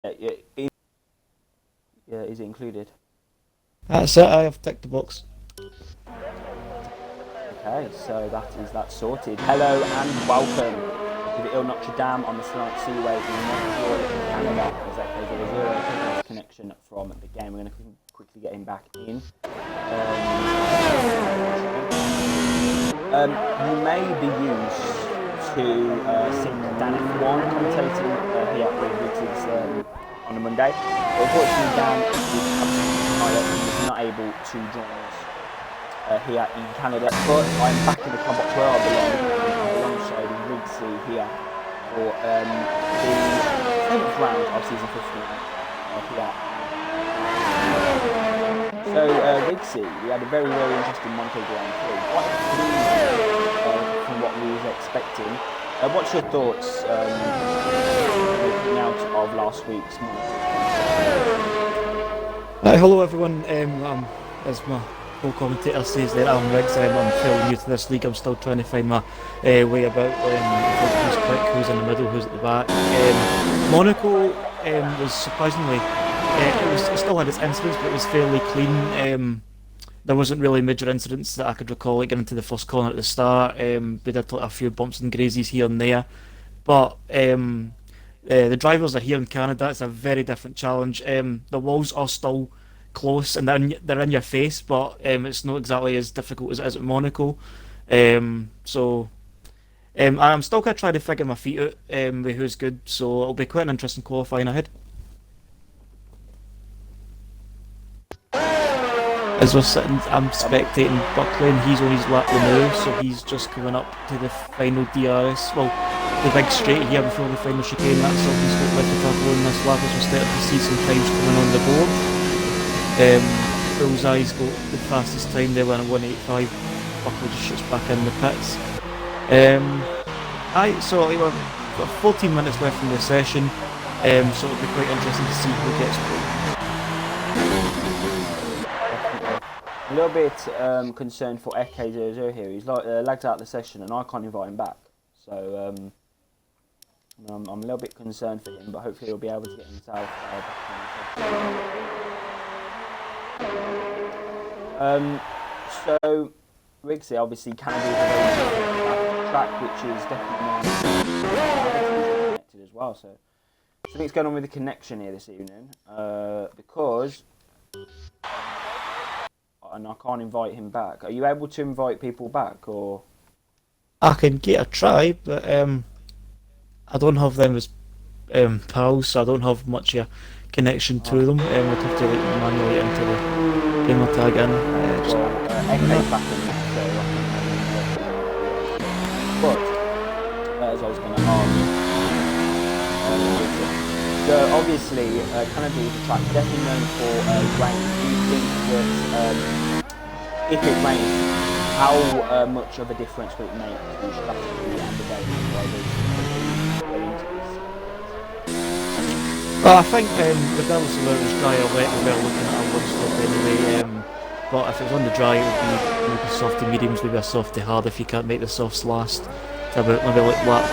Yeah, is it included? That's it, I have ticked the box. Okay, so that sorted. Hello and welcome to the Ile Notre Dame on the Slight Seaway in Montreal, Canada. As AK00 taking his connection from the game. We're going to quickly get him back in. You may be used to seeing Dan F1 commentating here with Richards on a Monday. But unfortunately, Dan is not able to join us here in Canada, but I'm back in the combat where I belong, alongside Rigsy here for the 7th round of season 15 here. So Rigsy, we had a very interesting Monaco Grand Prix, quite from what we were expecting. What's your thoughts looking out of last week's Monaco Grand Prix? Hello everyone, as my co-commentator says there, I'm Riggs. I'm fairly new to this league. I'm still trying to find my way about who's quick, who's in the middle, who's at the back. Monaco was surprisingly, it still had its incidents, but it was fairly clean. There wasn't really major incidents that I could recall, like getting into the first corner at the start. We did a few bumps and grazies here and there, but the drivers are here in Canada. It's a very different challenge. The walls are still close and they're in your face, but it's not exactly as difficult as it is at Monaco. I'm still kind of trying to figure my feet out with who's good, so it'll be quite an interesting qualifying ahead. As we're sitting, I'm spectating Buckley, and he's on his lap now, so he's just coming up to the final DRS. Well, the big straight here before the final chicane. That's all he's got left to tackle in this lap, as we're starting to see some times coming on the board. Bullseye's got the fastest time there, went at 185. Buckley just shoots back in the pits. So we've got 14 minutes left in the session, so it'll be quite interesting to see who gets through. A little bit concerned for FK00 here. He's lagged out the session and I can't invite him back. So I'm a little bit concerned for him, but hopefully he'll be able to get himself back in the session. So Rigsy, obviously Canada is a very different track, which is definitely connected as well. So something's going on with the connection here this evening because. And I can't invite him back. Are you able to invite people back, or? I can get a try, but I don't have them as pals, so I don't have much of a connection to them. We'd have to manually enter the gamer tag in. Back in, but as I was going to ask, so obviously Canada is a track definitely known for rain. Do you think that if it rains, how much of a difference will it make to the strategy and the game Well, I think regardless of whether it was dry or wet, we were looking at a one stop anyway. But if it was on the dry, it would be maybe soft to mediums, maybe a soft to hard if you can't make the softs last. To about maybe like lap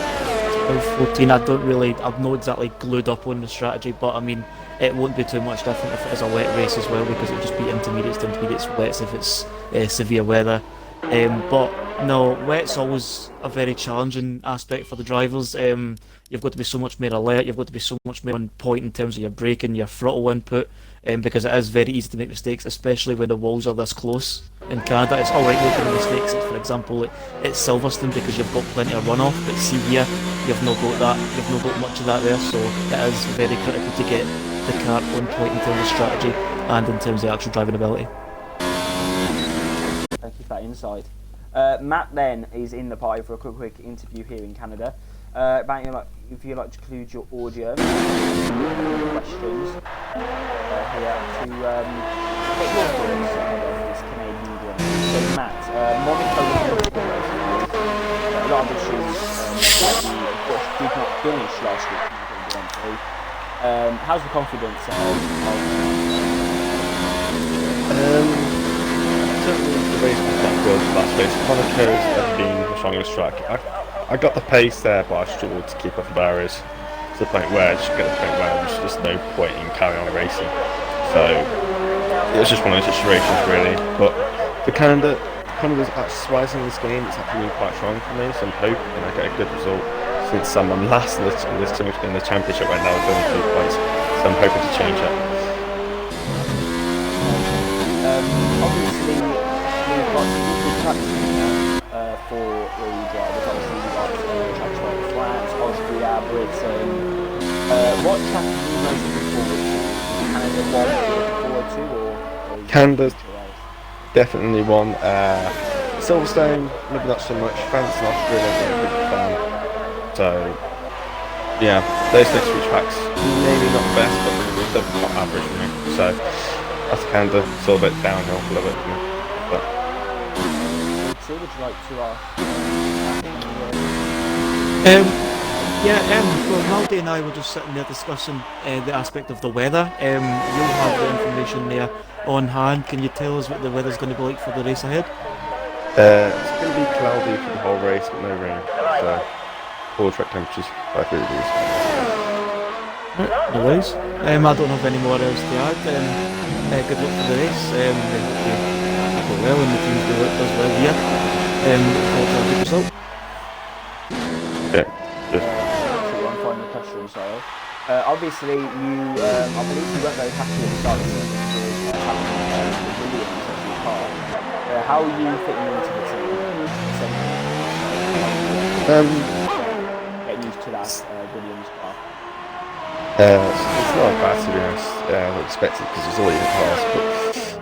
14. I'm not exactly glued up on the strategy, but I mean, it won't be too much different if it is a wet race as well, because it'll just be intermediates to intermediates, wets if it's severe weather. But no, wet's always a very challenging aspect for the drivers. You've got to be so much more alert, you've got to be so much more on point in terms of your braking, your throttle input, because it is very easy to make mistakes, especially when the walls are this close. In Canada, it's alright making mistakes. For example, it's Silverstone because you've got plenty of runoff, but see here, you've not got that. You've not got much of that there, so it is very critical to get the car on point in terms of strategy and in terms of actual driving ability. Thank you for that insight. Matt then is in the party for a quick interview here in Canada. If you'd like to include your audio questions here to get your thoughts of this Canadian Grand Prix. So Matt, Monaco was a lot of issues that we of course did not finish last week in the Grand Prix. How's the confidence ahead Certainly the race was not good last race. Monaco's been the strongest track. I got the pace there, but I struggled to keep up the barriers. to the point where I just get to the point where there's just no point in carrying on racing. So it was just one of those situations really. But for Canada was actually rising in this game. It's actually been quite strong for me, so I'm hoping I get a good result. Since I'm last in the championship right now with only 2 points, so I'm hoping to change it. Obviously, we've got some good tracks for the drivers. Obviously, we've got tracks like France, Austria, Britain. What track are you most looking forward to? Canada one you're looking forward to, or Canada's definitely one. Silverstone, maybe not so much. France and Austria, I'm a big fan. So, yeah, those next few tracks, maybe not the best, but they're top average for me. So, that's Canada, it's all a bit downhill a little bit for me. But so would you like to ask? Well, Maldy and I were just sitting there discussing the aspect of the weather. You'll have the information there on hand. Can you tell us what the weather's going to be like for the race ahead? it's going to be cloudy for the whole race, but no rain. So, all track temperatures, 5 degrees. No worries. I don't have any more else to add. Good luck for the race. We hope you go well and the team does well here. Look forward to a good result. Yeah, just. One final question, sorry. Obviously, I believe you weren't very happy at the start of the season with having the Williams as your car. How are you fitting into the team? Getting used to that Williams car. It's not bad to be honest. I expected because it's all in the cars, but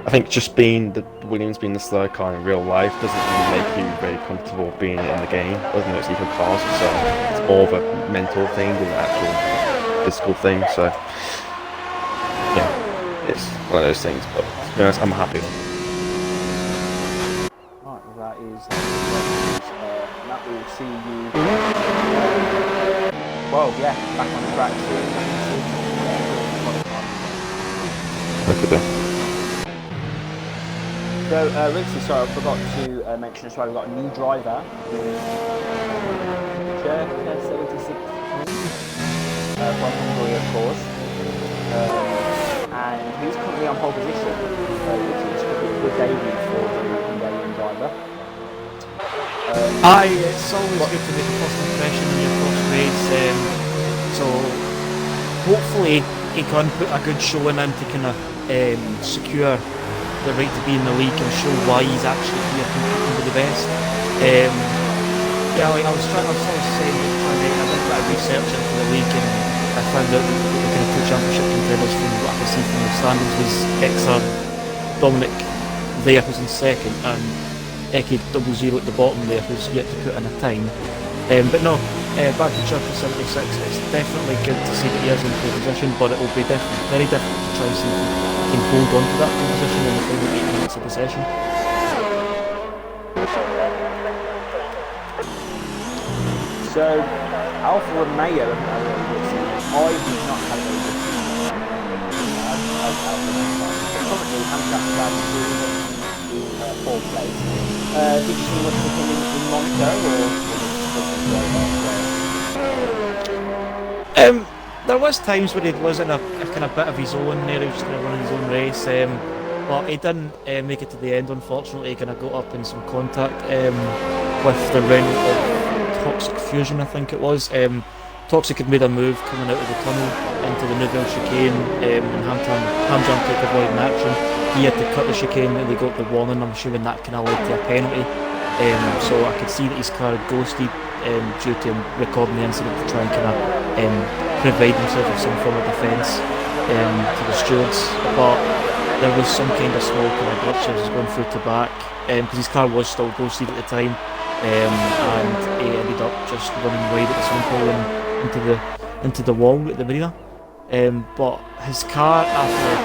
I think just being the Williams being the slow car in real life doesn't really make you very comfortable being in the game, other than it's even cars. So it's more of a mental thing than an actual physical thing. So yeah, it's one of those things. But to be honest, I'm happy. Right, well, that is that will see you. Well, yeah, back on the track soon. Look at that. So, Rixie, sorry, I forgot to mention as well, we've got a new driver, Jerka 76 from Hungary, of course, and he's currently on pole position, which is a good debut for the Hungarian driver. It's always good to make a first impression in your first race, so hopefully he can put a good showing in to kind of secure the right to be in the league and show why he's actually here competing with the best. I was sort of saying I did a bit of research into the league and I found out that the kind of two championship contenders from what I can see from the standings was Exar Dominic there who's in second and Eki 00 at the bottom there who's yet to put in a time. But no, back to Jerka 76, it's definitely good to see that he is in pole position, but it will be very difficult to try and see if he can hold on to that pole position in the final 8 minutes of the session. So, Alfa Romeo, I have not had a very good season. Currently, handicap flag in 4th place. Did you see much of him in Monaco, or? There was times where he was in a kind of bit of his own there, he was kind of running his own race, but he didn't make it to the end unfortunately. He kind of got up in some contact with the round of Toxic Fusion, I think it was. Toxic had made a move coming out of the tunnel into the Nouvelle chicane and Hamjam took avoiding action. He had to cut the chicane and they got the warning. I'm assuming that kind of led to a penalty. So I could see that his car had ghosted due to him recording the incident to try and kind of provide himself with some form of defence to the stewards. But there was some kind of small kind of glitch as he was going through to back because his car was still ghosted at the time and he ended up just running wide at the swimming pool and into the wall at the marina. But his car after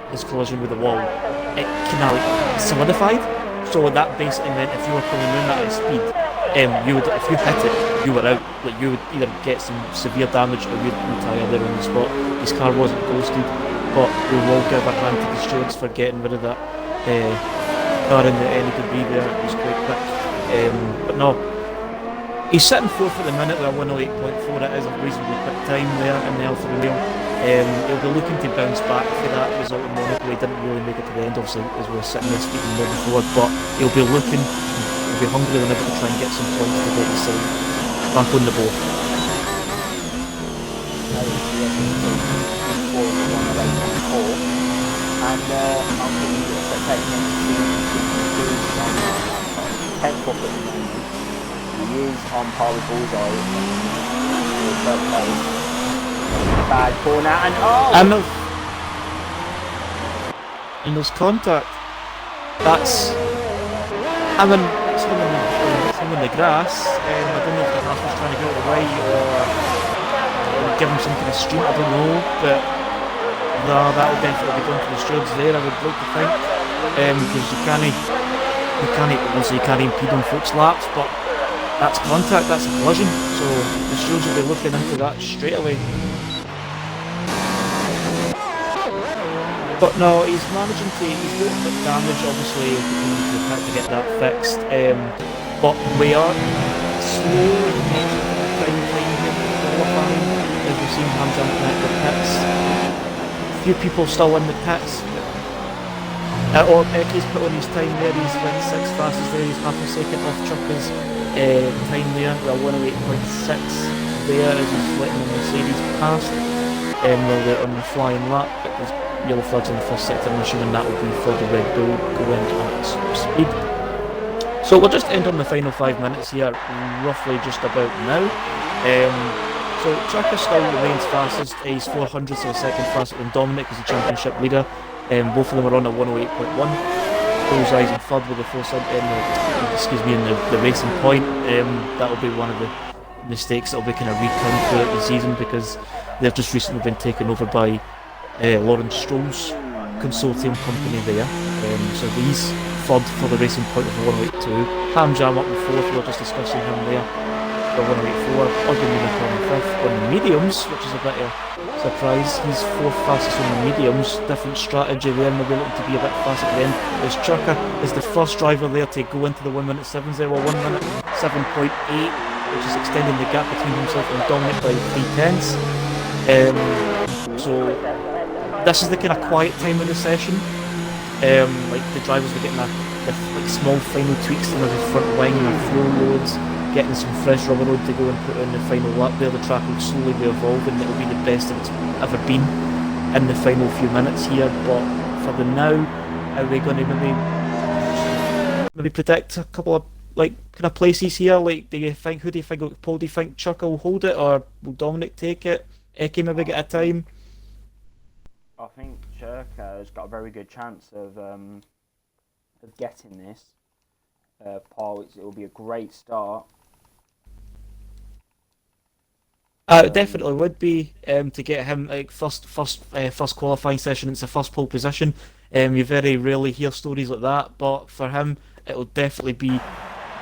his collision with the wall, it kind of like solidified. So that basically meant if you were coming in at speed, you would, if you hit it, you were out. Like you would either get some severe damage or you'd retire there on the spot. His car wasn't ghosted, but we will give a hand to the stewards for getting rid of that car in the any debris there. It was quite quick. But no, He's sitting fourth at the minute with a 108.4. That is a reasonably quick time there in the Alfa Romeo. He'll be looking to bounce back for that result in Monaco. He didn't really make it to the end, obviously, as we were sitting there speaking more before, but he'll be looking, he'll be hungry than ever to try and get some points to get his side back on the board. And I'll be expecting him to improve 10th off at the moment. He is on par with Bullseye. Third place. Bad corner and oh! And there's contact. That's him in the grass. I don't know if the half was trying to get out of the way or give him some kind of street, I don't know, but no, that'll definitely be going for the stewards there, I would like to think. Because you can't impede on folks' laps, but that's contact, that's a collision, so the stewards will be looking into that straight away. But no, he's managing to, he's got a bit of damage, obviously, he's had to get that fixed. But we are slowly making time here for qualifying, as we've seen Hamza connect the pits. A few people still in the pits. Eki's put on his time there, he's went 6th fastest there, he's half a second off Chucka's time there, with a 108.6 there as he's letting the Mercedes past. They're on the flying lap, but there's yellow flags in the first sector, I'm assuming that will be for the Red Bull going at speed. So we'll just end on the final 5 minutes here, roughly just about now. So Chaka still remains fastest, he's 400, so second faster than Dominic as the championship leader. Both of them are on a 108.1. Bullseye's in third with the in the racing point. That'll be one of the mistakes that'll be kind of reckoned throughout the season because they've just recently been taken over by Lawrence Stroll's consortium company there. So he's third for the racing point of the 108.2. Hamjam up in fourth, we were just discussing him there. The 108.4, Ugly Unicorn in fifth. On the mediums, which is a bit of a surprise, he's fourth fastest on the mediums. Different strategy there, maybe looking to be a bit faster at the end. As Chaka is the first driver there to go into the 1 minute 7.0, 1 minute 7.8, which is extending the gap between himself and Dominic by 3/10. So this is the kind of quiet time of the session. Like the drivers were getting like small final tweaks to the front wing and floor loads, getting some fresh rubber road to go and put in the final lap there. The track will slowly be evolving, it'll be the best that it's ever been in the final few minutes here, but for the now, are we going to maybe predict a couple of like kind of places here? Like, who do you think, Paul, do you think Chuck will hold it, or will Dominic take it? Eki maybe get a time? I think Churka has got a very good chance of getting this. Paul, it will be a great start. It definitely would be to get him like first qualifying session. It's a first pole position. You very rarely hear stories like that, but for him, it will definitely be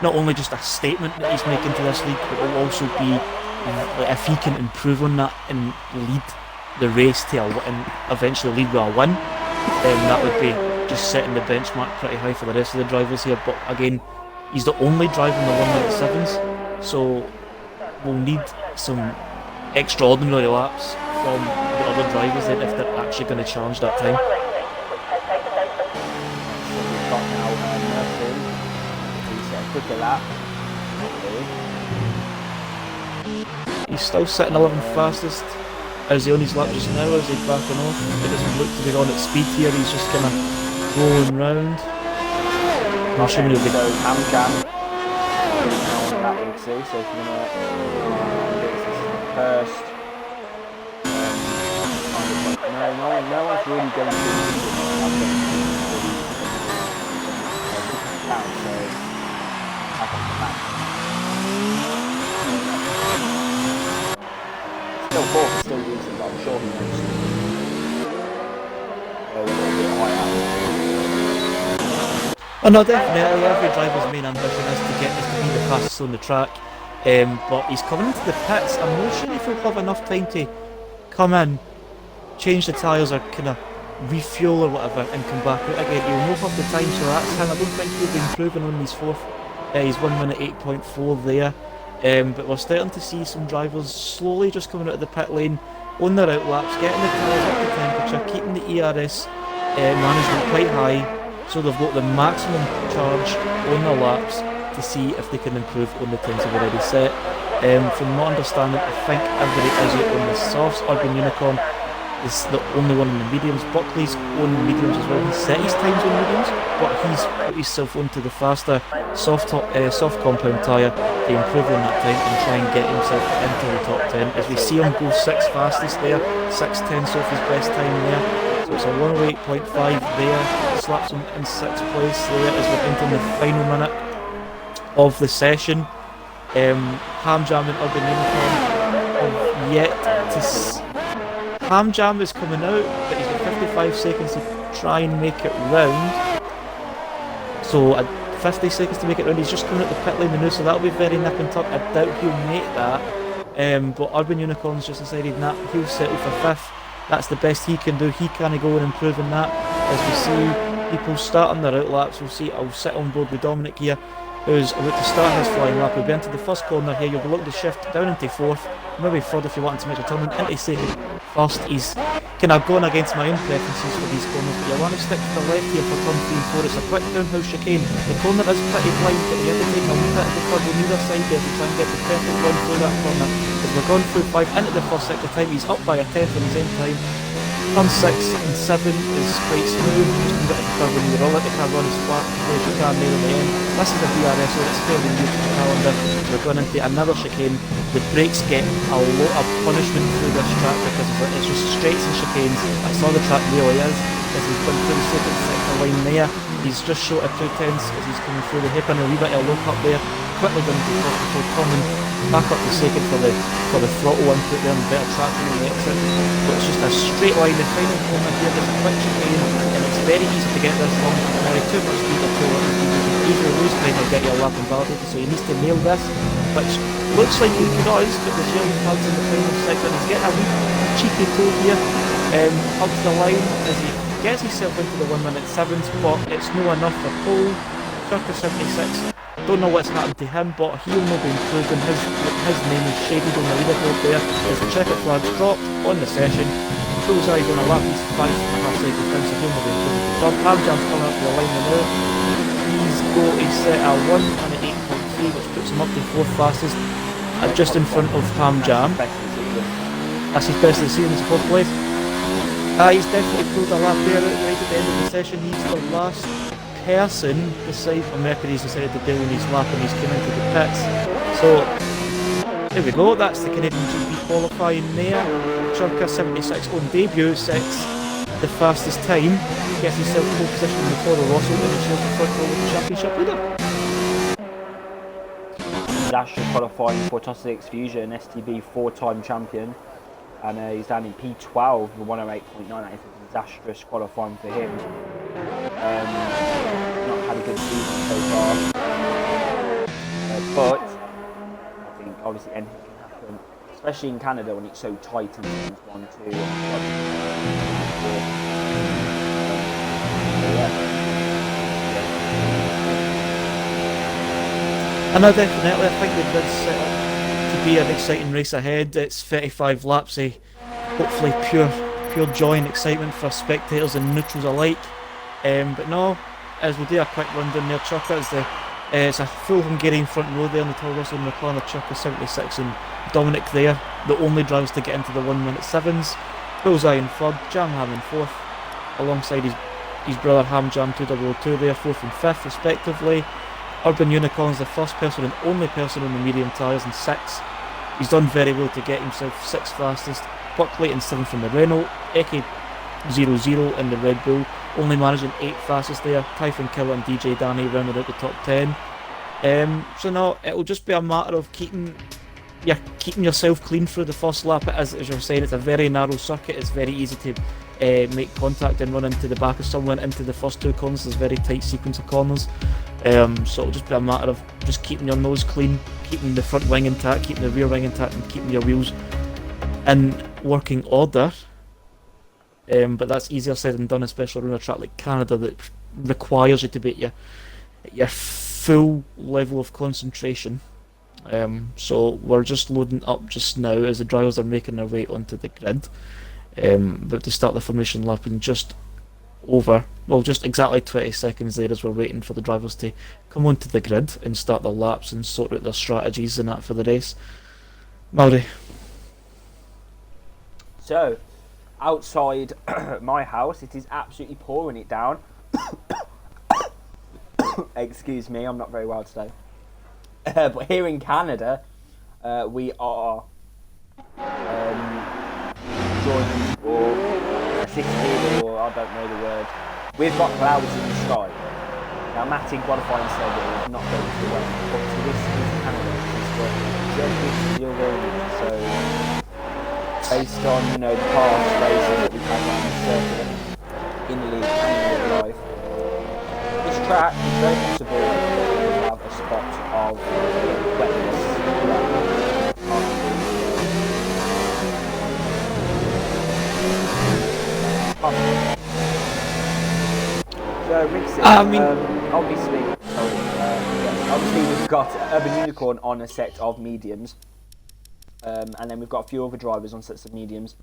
not only just a statement that he's making to this league, but it will also be like, if he can improve on that and lead the race to and eventually lead with a win, that would be just setting the benchmark pretty high for the rest of the drivers here. But again, he's the only driver in the 197s, so we'll need some extraordinary laps from the other drivers then if they're actually going to challenge that time. We've got now Murphy. He's a quicker lap. He's still sitting 11th fastest. Is he on his lap just now, or is he backing off? He doesn't look to be on at speed here, he's just kind of rolling round. I'm assuming he'll be... So Hamjam that exit, so if you're going to first no one's really going to so I think still fourth is still decent, but I'm sure he knows. Oh no, definitely. Every driver's main ambition is to be the fastest on the track. But he's coming into the pits. I'm not sure if he'll have enough time to come in, change the tyres or kind of refuel or whatever and come back out again. He'll not have the time, so that's him. I don't think he'll be improving on his fourth. He's 1 minute 8.4 there. But we're starting to see some drivers slowly just coming out of the pit lane on their out laps, getting the cars up to temperature, keeping the ERS management quite high, so they've got the maximum charge on their laps to see if they can improve on the times they've already set. From my understanding, I think everybody is out on the softs. Urban Unicorn is the only one in the mediums. Buckley's on the mediums as well. He set his times on mediums, but he's put himself onto the faster soft compound tyre to improve on that time and try and get himself into the top 10. As we see him go 6th fastest there, 6:10 so his best time there. So it's a 108.5 there, slaps him in 6th place there as we're entering the final minute of the session. Ham Jam and Urban Unicorn have yet to Ham Jam is coming out, but he's got 55 seconds to try and make it round. So 50 seconds to make it round. He's just coming out the pit lane now, so that'll be very nip and tuck. I doubt he'll make that. But Urban Unicorn's just decided that he'll settle for 5th. That's the best he can do. He can't go and improve on that. As we see people starting their out laps, we'll see. I'll sit on board with Dominic here, who's about to start his flying lap. We'll be into the first corner here. You'll be looking to shift down into 4th, maybe 3rd if you want to make a turn, into 2nd. First, he's kind of going against my own preferences for these corners, but you want to stick to the left here for turn 3 and 4. It's a quick downhill chicane. The corner is pretty blind, but you have to take a wee bit of the curve on either side there to try and get the perfect run through that corner. As we're going through 5 into the first sector time, he's up by a 10th in his own time. Turn 6 and 7 is quite smooth, just a bit of the curve when you're all let the car run as flat as you can there in the end. This is a DRS, so it's fairly new to the calendar. We're going into another chicane. The brakes get a lot of punishment through this track because of it. It's just straights and chicanes. That's all the track really is. As he's going through the 2nd sector line there, he's just short of 2/10 as he's coming through the hip and a wee bit of a look up there. Quickly going to 1st before coming back up to 2nd for the throttle input there and better traction on the exit. So it's just a straight line. The final corner here, there's a quick chicane and it's very easy to get this long. Very too much speed or too little speed. You can easily lose time or get your lap invalidated, so he needs to nail this, which looks like he does, but the yellow flags in the final sector. He's getting a wee cheeky toe here up to the line as he gets himself into the 1 minute 7th, but it's no enough for pole. Circa 76. Don't know what's happened to him, but he'll not be improving. His name is shaded on the leaderboard there. As the checkered flag's dropped on the session, Bullseye's on a lap. He's 5.5 seconds down, so he'll not be improving. Ham Jam's coming up to the line now. He's got a set at 1 minute 8.3, which puts him up to 4th fastest, just in front of Ham Jam. That's his best of the season, his 4th place. He's definitely pulled a lap there right at the end of the session. He's the last person beside Mercury's decided to bail on his lap and he's come into the pits. So there we go, that's the Canadian GP qualifying there. Churka 76 on debut, 6th, the fastest time. Gets himself pole position in the Toro Rosso and ensures the front row with the championship leader. Dash qualifying for Tossic Fusion, STB 4-time champion. And he's down in P12 with 108.9. That is a disastrous qualifying for him. Not had a good season so far. But I think obviously anything can happen, especially in Canada when it's so tight in turns 1, 2, and 4. I know definitely, I think they've been set up to be an exciting race ahead. It's 35 laps of hopefully pure joy and excitement for spectators and neutrals alike. But no, as we do a quick run down there, Churka is it's a full Hungarian front row there in the Toro Rosso and McLaren. Churka 76 and Dominic there, the only drivers to get into the 1 minute 7s. Bullseye in 3rd, Jam Ham in 4th, alongside his brother Ham Jam 2002 there, 4th and 5th respectively. Urban Unicorn's the first person and only person on the medium tyres in 6th. He's done very well to get himself 6th fastest. Buckley in 7th in the Renault. Eke 00 in the Red Bull, only managing 8th fastest there. Typhon Killer and DJ Danny rounded out the top 10. So no, it'll just be a matter of keeping yourself clean through the first lap. As you're saying, it's a very narrow circuit. It's very easy to make contact and run into the back of someone into the first 2 corners. There's a very tight sequence of corners. So it'll just be a matter of just keeping your nose clean, keeping the front wing intact, keeping the rear wing intact, and keeping your wheels in working order. But that's easier said than done, especially on a track like Canada that requires you to be at your full level of concentration. So we're just loading up just now as the drivers are making their way onto the grid. But to start the formation lap in just just exactly 20 seconds there as we're waiting for the drivers to come onto the grid and start their laps and sort out their strategies and that for the race. Maori. So, outside my house, it is absolutely pouring it down. Excuse me, I'm not very well today. But here in Canada, we are joined or assisted, or I don't know the word. We've got clouds in the sky. Now, Matt in qualifying said that it was not going to the way, but this is Canada. This is the other, so based on the past races that we've had on the circuit in the league and in real life, this track is very possible to have a spot of wetness. So, Rick, obviously, we've got Urban Unicorn on a set of mediums, and then we've got a few other drivers on sets of mediums,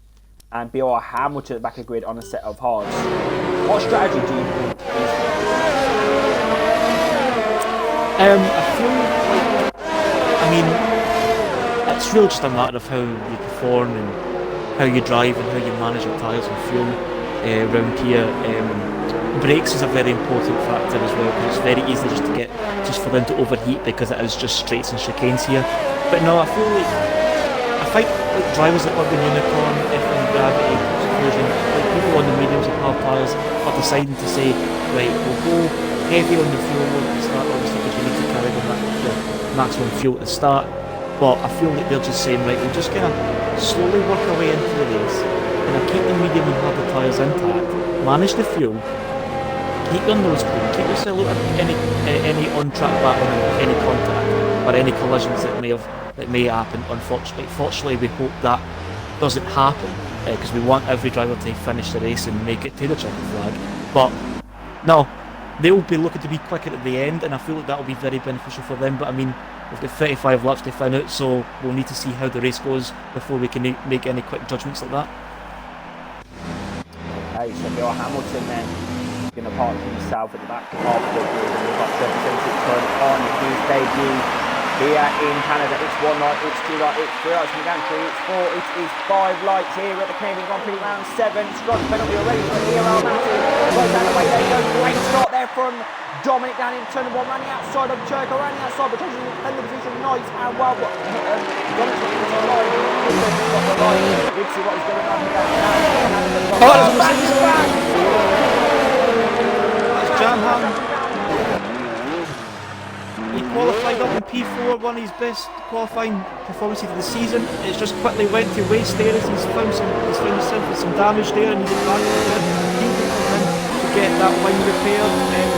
and BR Hamilton at the back of the grid on a set of hards. What strategy do you think is I feel like, it's really just a matter of how you perform and how you drive and how you manage your tyres and fuel around here. Brakes is a very important factor as well, because it's very easy just for them to overheat because it is just straights and chicanes here. But no, I find like drivers like Urban Unicorn, F1 Gravity, Fusion, like people on the mediums and hard tyres are deciding to say, right, we'll go heavy on the fuel at the start, obviously because you need to carry the maximum fuel at the start. But I feel like they're just saying, right, we'll just kind of slowly work our way into the race, and keep the medium and harder tyres intact, manage the fuel, keep your nose clean, keep yourself out of any on-track battle, any contact, or any collisions that may happen. Fortunately, we hope that doesn't happen, because we want every driver to finish the race and make it to the checkered flag. But no, they will be looking to be quicker at the end, and I feel like that will be very beneficial for them. But I mean, we've got 35 laps to find out, so we'll need to see how the race goes before we can make any quick judgments like that. Okay, so BR Hamilton then going to park himself at the back of the grid, and we've got 776 on his debut here in Canada. It's 1 light, it's 2 light, it's 3 lights from the Grand Prix, it's 4, it is 5 lights here at the Canadian Grand Prix round 7. Strong penalty already for BR Hamilton. Right down the way, there you go. Great start there from Dominic down in turn 1, around the outside of Churko, around the outside, but taking the position nice and well. Dominic's got the line. He's got the line. Let's see what is going on here. He qualified up in P4, one of his best qualifying performances of the season. It's just quickly went to waste there as he's found himself with some damage there, and he's advanced to get that line repaired.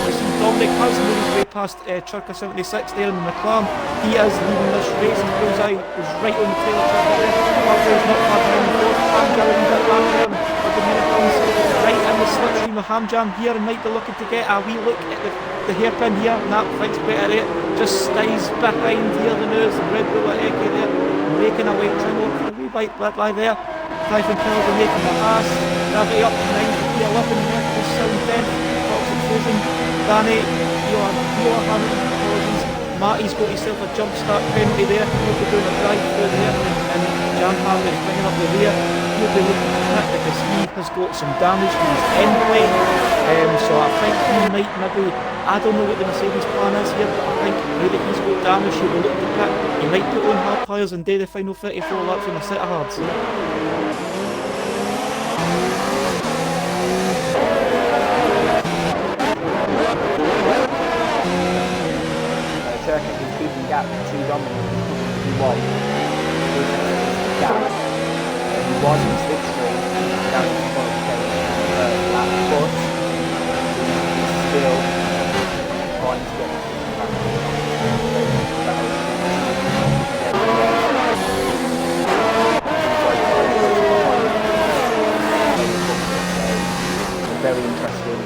We see Dominic has moved his way past Churka 76 there in the McLaren. He is leading this race. His bullseye was right on the tail of Churka there. Harper's not far behind the fourth. Hamjam a bit back there. Right in the slipstream of Hamjam here, and might be looking to get a wee look at the hairpin here, and that fits better there. Just stays behind here, the nose, the Red Bull at Eki there, making a way to trim over for a wee bite by there. Typhon Pills are making the pass. Gravity up to 9 to 11 there, to 7-10. Toxic Fusion, Danny, you're having apologies. Matty's got himself a jump start penalty there. He'll be doing a drive through there, and Jan Harvey's bringing up the rear. He'll be looking to hit because he has got some damage to his end plate. So I think he might maybe, I don't know what the Mercedes plan is here, but I think now that he's got damage, he'll be looking to pit. He might put on hard tyres and do the final 34 laps on a set of hards. Churka is keeping gap to Dominic. He was in slipstream down in qualification lap, but still trying to get very interesting.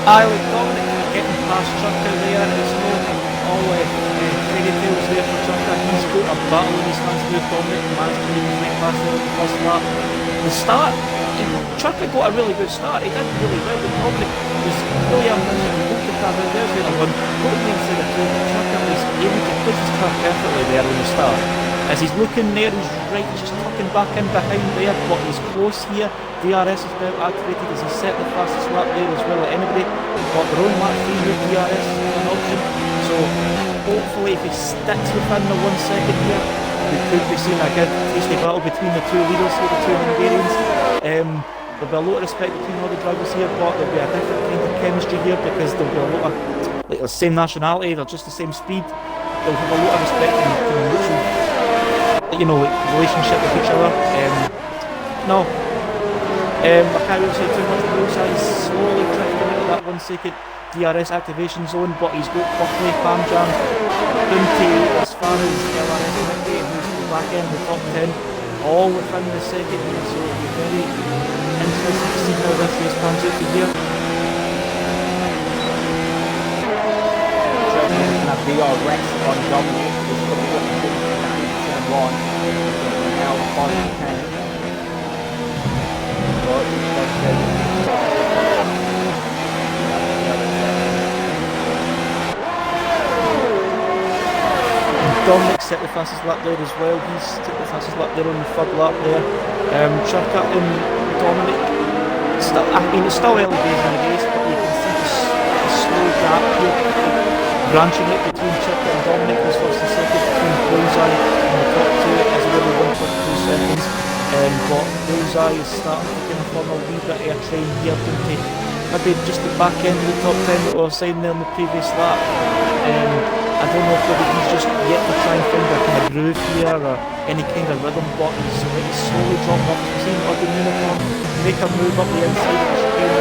I like Dominic getting past Chucker there. It's not all fairy tales there for Chucker. He's got a battle in his hands with Dominic, managed to make his way past there at the first lap. The start, Chucker got a really good start. He did really well, but Dominic was really ambitious. He got the car out there for the one, got him inside the two. Chucker was able to push his car perfectly there in the start. As he's looking there, he's right, just tucking back in behind there, but he's close here. DRS is now activated as he set the fastest lap there as well at anybody. But they're on lap 3 with DRS an option, so hopefully if he sticks within the 1 second here, we could be seeing a good tasty battle between the two leaders here, the two Hungarians. There'll be a lot of respect between all the drivers here, but there'll be a different kind of chemistry here because there'll be a lot of, like, the same nationality, they're just the same speed. They'll have a lot of respect and mutual, you know, relationship with each other. I can't really say too much. Bullseye's slowly drifting out of that 1 second DRS activation zone, but he's got Buckley, Pamjam, Bunty as far as LRS Monday, who's back in the top 10, all within the second here, so it'll be very interesting to see how this race pans out for here. DRS on Dominic is coming up to turn 1. Now following 10. Dominic set the fastest lap there as well. He's took the fastest lap there on the 3rd lap there. Chucker and Dominic, it's still early days in the race, but you can see the slow gap here, branching out between Chucker and Dominic. Who's first and second between Bullseye and the top 2 is really 1.2 seconds. But Bullseye is starting to kind of form a wee bit of a train here, don't he? Maybe just the back end of the top 10 that we were saying there in the previous lap. I don't know if he's just yet to try and find a kind of groove here or any kind of rhythm, but he's slowly dropping off. We've seen Urban Unicorn make a move up the inside of the chicane.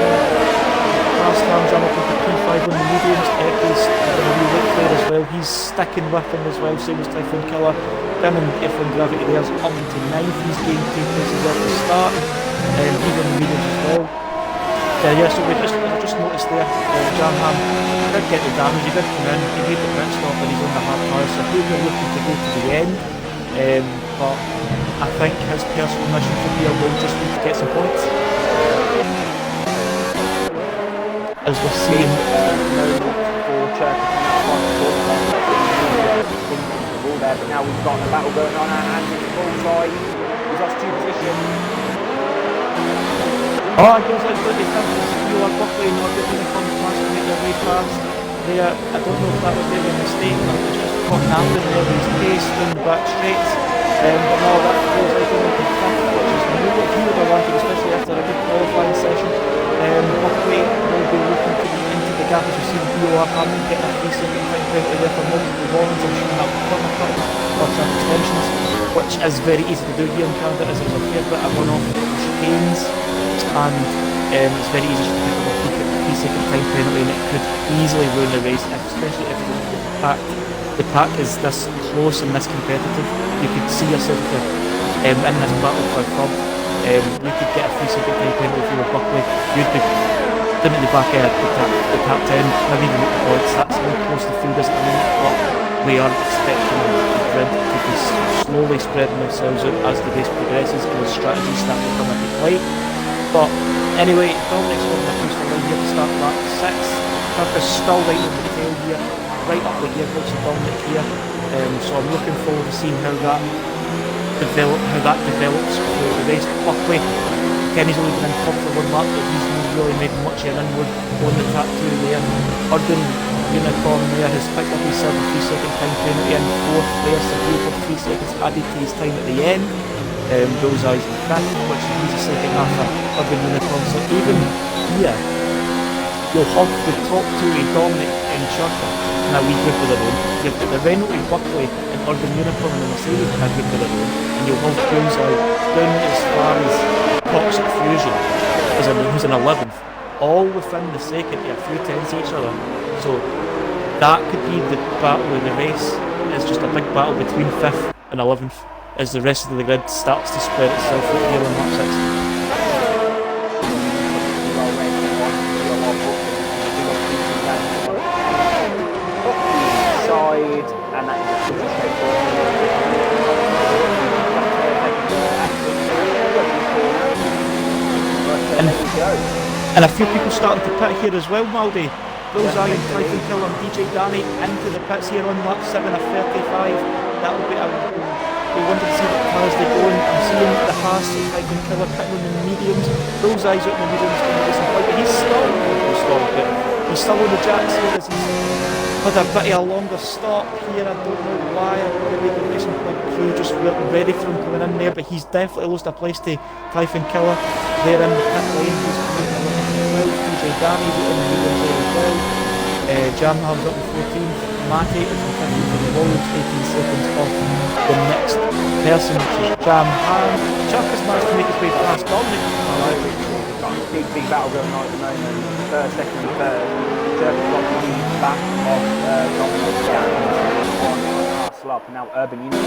Past Hamjam up into P5 on the mediums. Eccles in a wee look there as well. He's sticking with him as well, same as Typhoon Killer. Him and F1 Gravity there's up into 9th. He's gained 2 places off the start. He's in the mediums as well. So I just noticed there, Janham did get the damage, he did come in, he made the pit stop and he's on the hard tyre, so he'll be looking to go to the end. But I think his personal mission for here will just be to get some points. As we're seeing, but now we've got a battle going on and it's Bullseye. He's lost 2 positions. Oh, it goes like 30 seconds. You are Buckley and Urban Unicorn trying to make their way past there. I don't know if that was maybe a mistake, or it was just caught Nambin there with his pace in the back straights. But no, that goes like only to 5th, which is really what he would have wanted, especially after a good qualifying session. Buckley will be looking to be into the gap, as you see BOR Hammond getting a 3 second time penalty there for multiple warnings. I'm showing that with a couple of track extensions, which is very easy to do here in Canada, as there's a fair bit of one-off chicanes. And it's very easy to pick up a 3 second time penalty, and it could easily ruin the race, especially if the pack is this close and this competitive. You could see yourself in this battle for third. You could get a 3 second time penalty if you were Buckley. You'd be down at the back end of the top 10, maybe even at the points. That's how close the field is at the minute, but we are expecting the grid to be slowly spreading themselves out as the race progresses and the strategies start to come into play. But anyway, Dominic's on the booster line here to start lap 6. Chucker's still right on the tail here, right up the gearbox of Dominic here. So I'm looking forward to seeing how that develops through the race. Buckley, Kenny's only been in top for 1 lap, but he's not really made much of an inward on the track 2 there. Urban Unicorn there has picked up himself a 3 second time penalty in 4th there, so he got 3 seconds added to his time at the end. Bullseye's 5th, which he's a second after Urban Unicorn. So even here, you'll have the top 2 in Dominic and Chucker in a wee group of their own. You've got the Renault and Buckley and Urban Unicorn and the Mercedes in a group of their own. And you'll have Bullseye down as far as Toxic Fusion, who's in 11th, all within the second, a few tenths each other. So that could be the battle of the race. It's just a big battle between 5th and 11th. As the rest of the grid starts to spread itself out here on lap 6. And a few people starting to pit here as well, Maldy. Bullseye and Typhoon Kill and DJ Danny into the pits here on lap 7 of 35. That will be we wanted to see what cars they go in. I'm seeing the Haas and Typhoon Killer pitting on the mediums. Bullseye's out in the mediums going to get some point, but he's still on the jacks here as he's had a bit of a longer stop here. I don't know why. Maybe the racing point crew just weren't ready for him coming in there, but he's definitely lost a place to Typhoon Killer there in the pit lane. He's coming in well. DJ Danny's out in the mediums there as well. Jam Ham's up in 14th. Matty is in 15th in the volumes, 18 seconds off the next person, which is Jam Ham. Chuck has managed to make his way past Dominic. Big battle going on at the moment. First, second, and third. Jeremy got the lead back off Dominic down on last lap. Now Urban Unit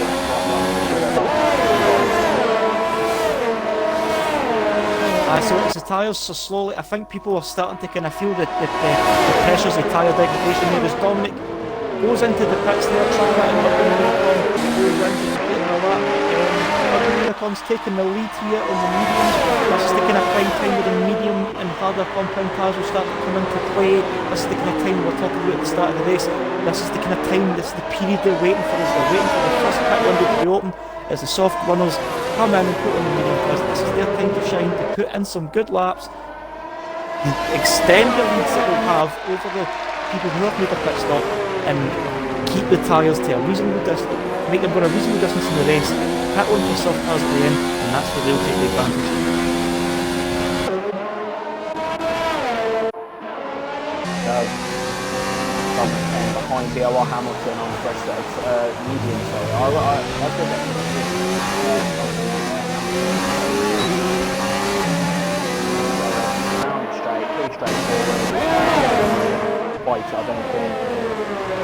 so it's the tyres so slowly. I think people are starting to kind of feel the pressures of tyre degradation here as Dominic goes into the pits there, trying to Urban Unicorn goes into completing a lap. Urban Unicorn's taking the lead here on the mediums. This is the kind of prime time where the medium and harder compound cars will start to come into play. This is the kind of time we're talking about at the start of the race. This is the kind of time, this is the period they're waiting for. They're waiting for the first pit window to be open as the soft runners come in and put on the medium cars. This is their time to shine, to put in some good laps, extend the leads that they'll have over the people who have made a pit stop, and keep the tyres to a reasonable distance, make them go a reasonable distance in the race, pit one for soft cars at the end, and that's where they'll take the advantage. Behind B.O.R. Hamilton on the first set of medium, so I'll go back to pretty straightforward. White, I don't think.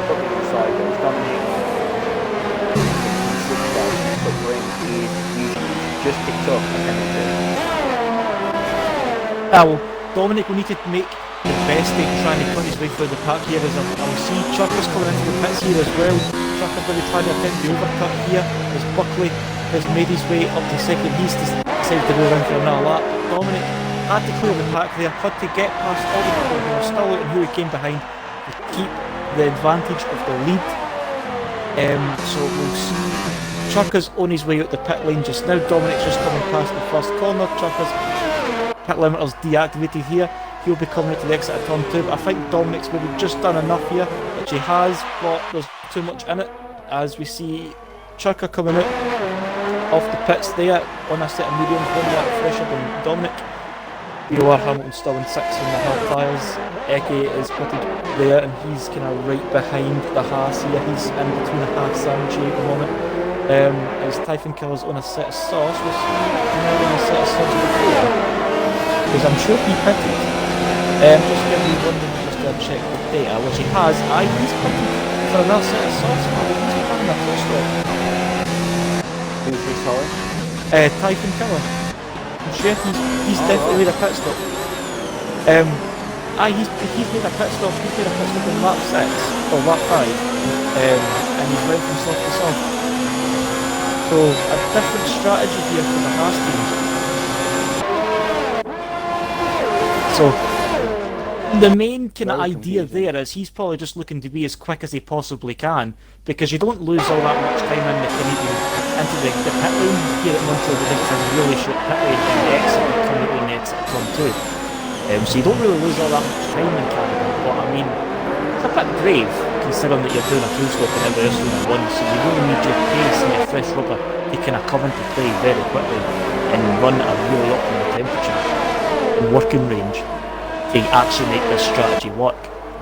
Looking inside, there's Dominic. The ring is usually just picked up a penalty. Well, Dominic will need to make the best of trying to cut his way through the pack here, as I'll see Chucker's coming into the pits here as well. Chucker going to try to attempt the overcut here as Buckley has made his way up to second. He's decided to go around for another lap. Dominic had to clear the pack there, had to get past all the people who were still out and who he came behind to keep the advantage of the lead. So we'll see Chucker's on his way out the pit lane just now. Dominic's just coming past the first corner. Chucker's pit limiter's deactivated here. He'll be coming out to the exit at turn 2, but I think Dominic's maybe just done enough here, which he has, but there's too much in it, as we see Chucker coming out off the pits there on a set of mediums, one lap fresher than Dominic. B.O.R. Hamilton still in 6th on the hard tyres. Eke is putted there and he's kind of right behind the Haas here. He's in between the Haas and G at the moment. As Typhoon Killer's on a set of sauce, was he on a set of sauce before? Because I'm sure he pitted. Just give me one minute just to check the data, which he has. He's pitted for another set of sauce. He's having a full stop. Who's this, sorry? Typhoon Killer. I'm sure he's definitely made a pit stop. He's made a pit stop. He's made a pit stop in lap 6 or lap 5, and he's went from soft to soft. So a different strategy here for the Haas team. So the main kind of idea there is he's probably just looking to be as quick as he possibly can, because you don't lose all that much time in the Canadian into the pit lane here at Montreal. It's a really short pit lane and the exit coming in the exit at turn 2. So you don't really lose all that much time in Canada, but I mean, it's a bit brave considering that you're doing a full stop and everybody else doing a one, so you really need your pace and your fresh rubber to kind of come into play very quickly and run at a really optimal temperature and working range to actually make this strategy work.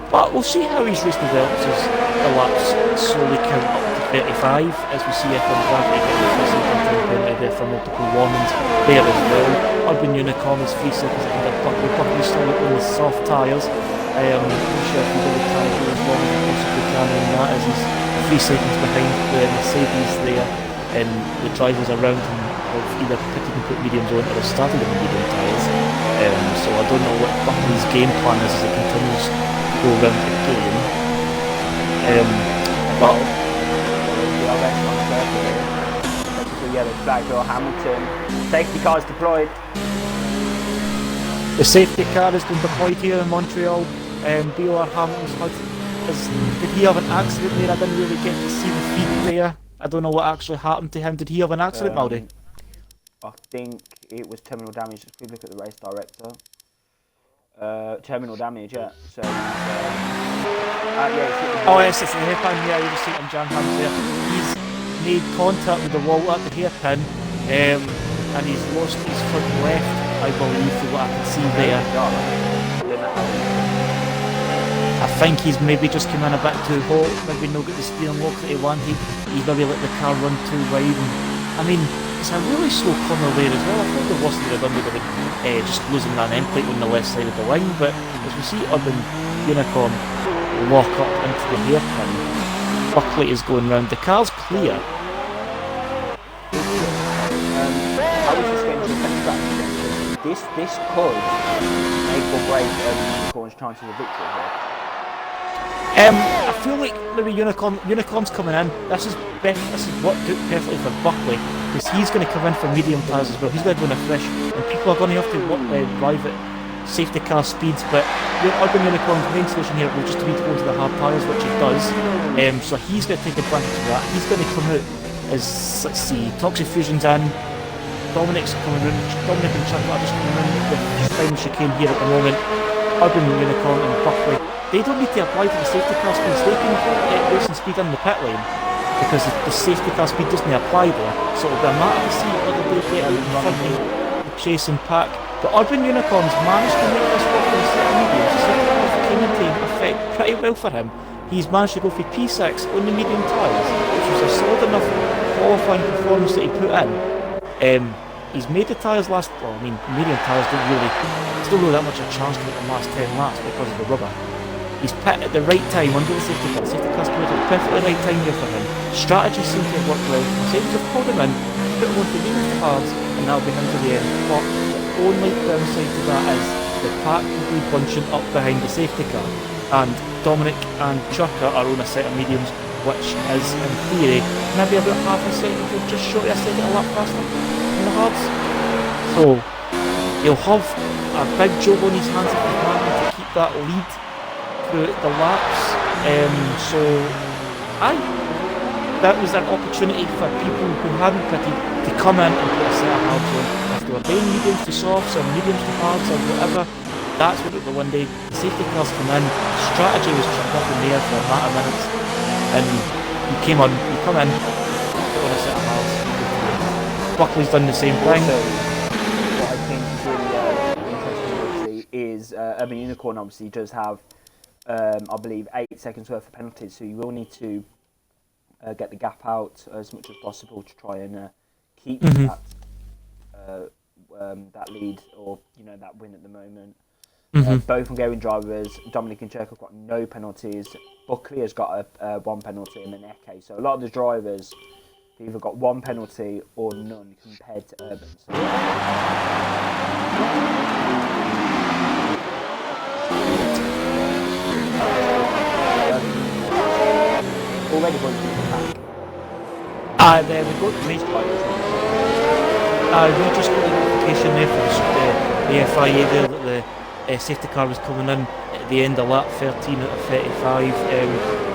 But we'll see how his race develops as the laps slowly count up to 35, as we see F1 Gravity get the first penalty there for multiple warnings there as well. Urban Unicorn is 3 seconds ahead of Buckley. Buckley's still on the soft tyres. I'm sure if we do the tyre as long as we possibly can on that, as he's 3 seconds behind the Mercedes there, and the drivers around him have either pitted and put mediums on or have started on the medium tyres. So I don't know what Buckley's game plan is as he continues to go around the game. But yellow flag for Hamilton. Safety cars deployed. The safety car has been deployed here in Montreal. BOR Hamilton's did he have an accident there? I didn't really get to see the feed there. I don't know what actually happened to him. Did he have an accident, Maldy? I think it was terminal damage. If we look at the race director. Terminal damage, yeah. So, yes, it's the hairpin. Yeah, you just see it on Jan Hams there. He's made contact with the wall at the hairpin, and he's lost his front left, I believe, from what I can see there. I think he's maybe just come in a bit too hot, maybe not got the steering lock that he wanted. He's maybe let the car run too wide. And, I mean, it's a really slow corner there as well. I thought the worst they'd have done would have been just losing that end plate on the left side of the line, but as we see Urban Unicorn lock up into the hairpin, Buckley is going round. The car's clear. I was just going to say this could make or break Unicorn's chances of victory here. I feel like maybe Unicorn's coming in. This is worked out perfectly for Buckley, because he's going to come in for medium tyres as well. He's going to go in a fresh, and people are going to have to drive at safety car speeds. But Urban Unicorn's main solution here will just be to go to the hard tyres, which he does. So he's going to take advantage of that. He's going to come out as, let's see, Toxic Fusion's in. Dominic's coming in. Dominic and Chuck are just coming in with the final chicane here at the moment. Urban Unicorn and Buckley, they don't need to apply for the safety car speeds. They can get racing speed in the pit lane because the safety car speed doesn't apply there. So it'll be a matter to see whether they get in front of the chasing pack. But Urban Unicorns managed to make this work in the set of mediums. The safety cars came into effect pretty well for him. He's managed to go for P6 on the medium tyres, which was a solid enough qualifying performance that he put in. He's made the tyres last, well, I mean, medium tyres don't really that much a chance to get the last 10 laps because of the rubber. He's pit at the right time under the safety car. The safety car's coming at the perfectly right time here for him. Strategy seems to have worked well. Mercedes have pulled him in, put him on the medium to hards, and that'll be him to the end. But the only downside to that is the pack will be bunching up behind the safety car. And Dominic and Churka are on a set of mediums, which is, in theory, maybe about half a second or just short of a second a lap faster in the hards. So he'll have a big job on his hands if he's managing to keep that lead through the laps. So that was an opportunity for people who hadn't pitted to come in and put a set of hards on. If they were buying mediums to softs or mediums to hards or whatever, that's what it was one day. The safety cars come in, strategy was chucked up in the air for a matter of minutes, and you come in, put on a set of hards. Buckley's done the same thing. Also, what I think is really interesting, obviously, is Urban Unicorn obviously does have, I believe, 8 seconds worth of penalties, so you will need to get the gap out as much as possible to try and keep that lead, or that win at the moment. Both Hungarian drivers, Dominic and Church, have got no penalties. Buckley has got a 1 penalty and an Eke. So a lot of the drivers have either got 1 penalty or none compared to Urban. So already going to the pack. There we got the race bike. We just got the notification there from the FIA there that the safety car was coming in at the end of lap 13 out of 35.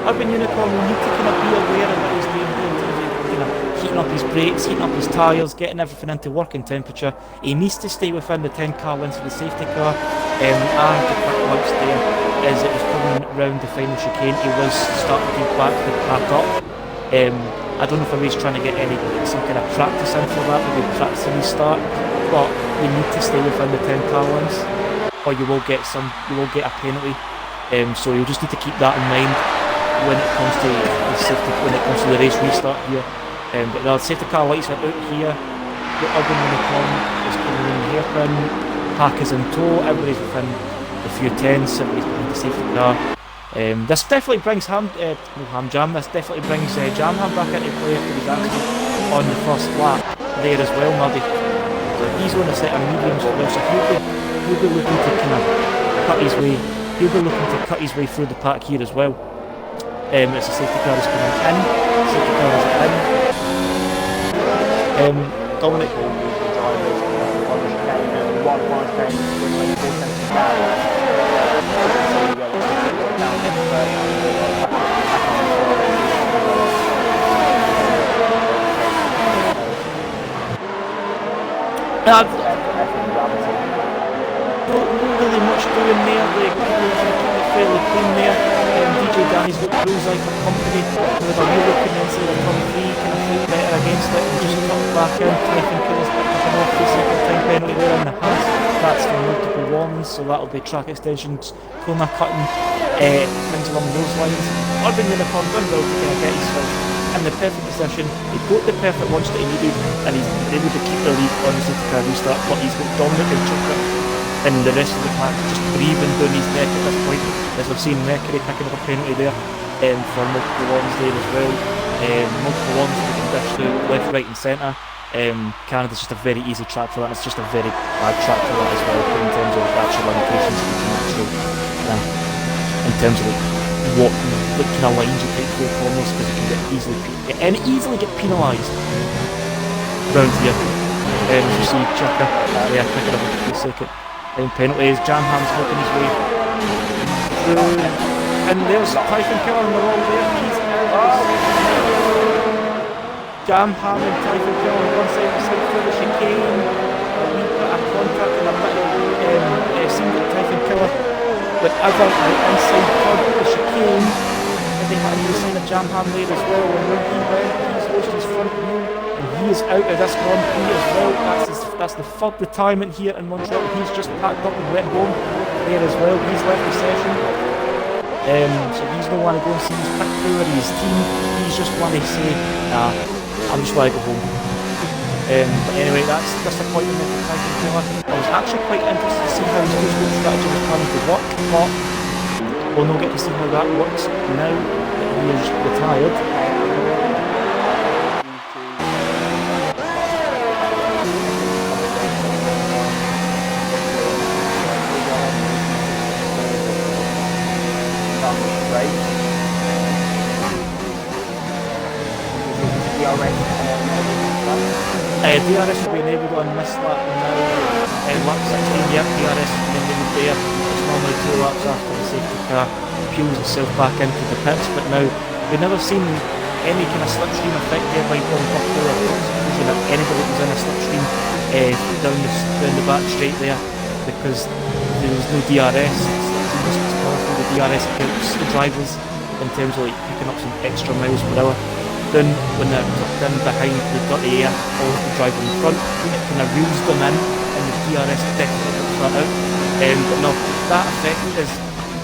Urban Unicorn will need to kind of be aware of what he's doing in terms of heating up his brakes, heating up his tyres, getting everything into working temperature. He needs to stay within the 10 car lengths of the safety car. I had to quick glimpse there as it was coming round the final chicane. He was starting to back the pack up. I don't know if he's trying to get some kind of practice in for that, maybe practicing his start, but you need to stay within the 10 car lengths, or you will get a penalty. So you just need to keep that in mind when it comes to the race restart here. But the safety car lights are out here. The Urban Unicorn is coming in the hairpin. Pack is in tow. Everybody's within a few tenths. Everybody's behind the safety car. This definitely brings This definitely brings Jamham back into play after his accident on the first lap there as well, Muddy. So he's on a set of mediums as well, so he'll be looking to kind of cut his way. He'll be looking to cut his way through the pack here as well. As the safety car is coming in. Safety car is in. Dominic. drivers on the chicane, and one chicane was like 4 cents down. So you go down to 30. Not really much doing there, like, fairly clean there. DJ Danny's got bullseye for company, with a wheel looking inside the top 3, kind of fight better against it, and just cut back in. Typhon Killer's picking off the second time penalty there in the pass. That's for multiple warnings, so that'll be track extensions, corner cutting, things along those lines. Urban Unicorn done well to kind of get himself in the perfect position. He got the perfect launch that he needed, and he's able to keep the lead on the safety car restart, but he's got Dominic and Chocolate and the rest of the pack just breathing down his neck at this point, as we've seen Mercury picking up a penalty there for multiple ones there as well. Multiple ones that can dish through left, right and centre. Canada's just a very easy track for that, and it's just a very bad track for that as well, in terms of actual limitations that you can actually, in terms of what kind of lines you take through corners, because you can easily get penalised round here. As you see Chaka, picking up a second penalties. Jamham's making his way through, and there's Typhon Killer on the wall there. He's Jamham and Typhon Killer on one side through the chicane. A wee bit of contact and a bit of seemed that Typhon Killer went over inside the chicane, and they had the sign of Jamham there as well. And when he went, he's lost his front wheel. He is out of this Grand Prix as well. That's the third retirement here in Montreal. He's just packed up and went home there as well. He's left the session. So he's no one to go and see his pit crew or his team. He's just want to say, I'm just want to go home. But anyway, that's the point of the Typhon Killer. I was actually quite interested to see how his good strategy was planning to work, but we'll not get to see how that works now that he is retired. DRS will be enabled on this lap now. Lap 16, yep, DRS will be enabled there. It's normally 2 laps after the safety car peels itself back into the pits, but now we've never seen any kind of slipstream effect there by Paul Buckley or confusion of anybody that was in a slipstream down the back straight there, because there was no DRS. Slipstream was powerful. The DRS helps the drivers in terms of like picking up some extra miles per hour. Then when they're tucked in behind the dirty air, all the driver in front, it kind of reels them in, and the DRS definitely puts that out. But no, that effect is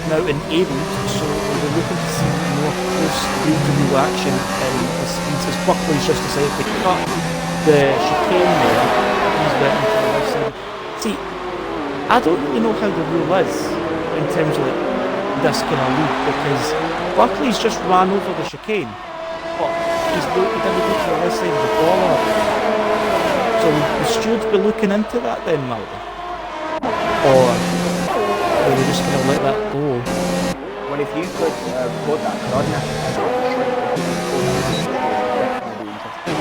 now enabled, so we're looking to see more close wheel-to-wheel action in the speeds, as Buckley's just decided to cut the chicane there. He's went into the left side. See, I don't really know how the rule is in terms of like, this kind of lead, because Buckley's just ran over the chicane, but he didn't go to the left side of the ball. So the stewards be looking into that then, Maldy? Or are we just going to let that go? Well, if you could record that, because I didn't actually have it straight, if you could record that, it would definitely be interesting.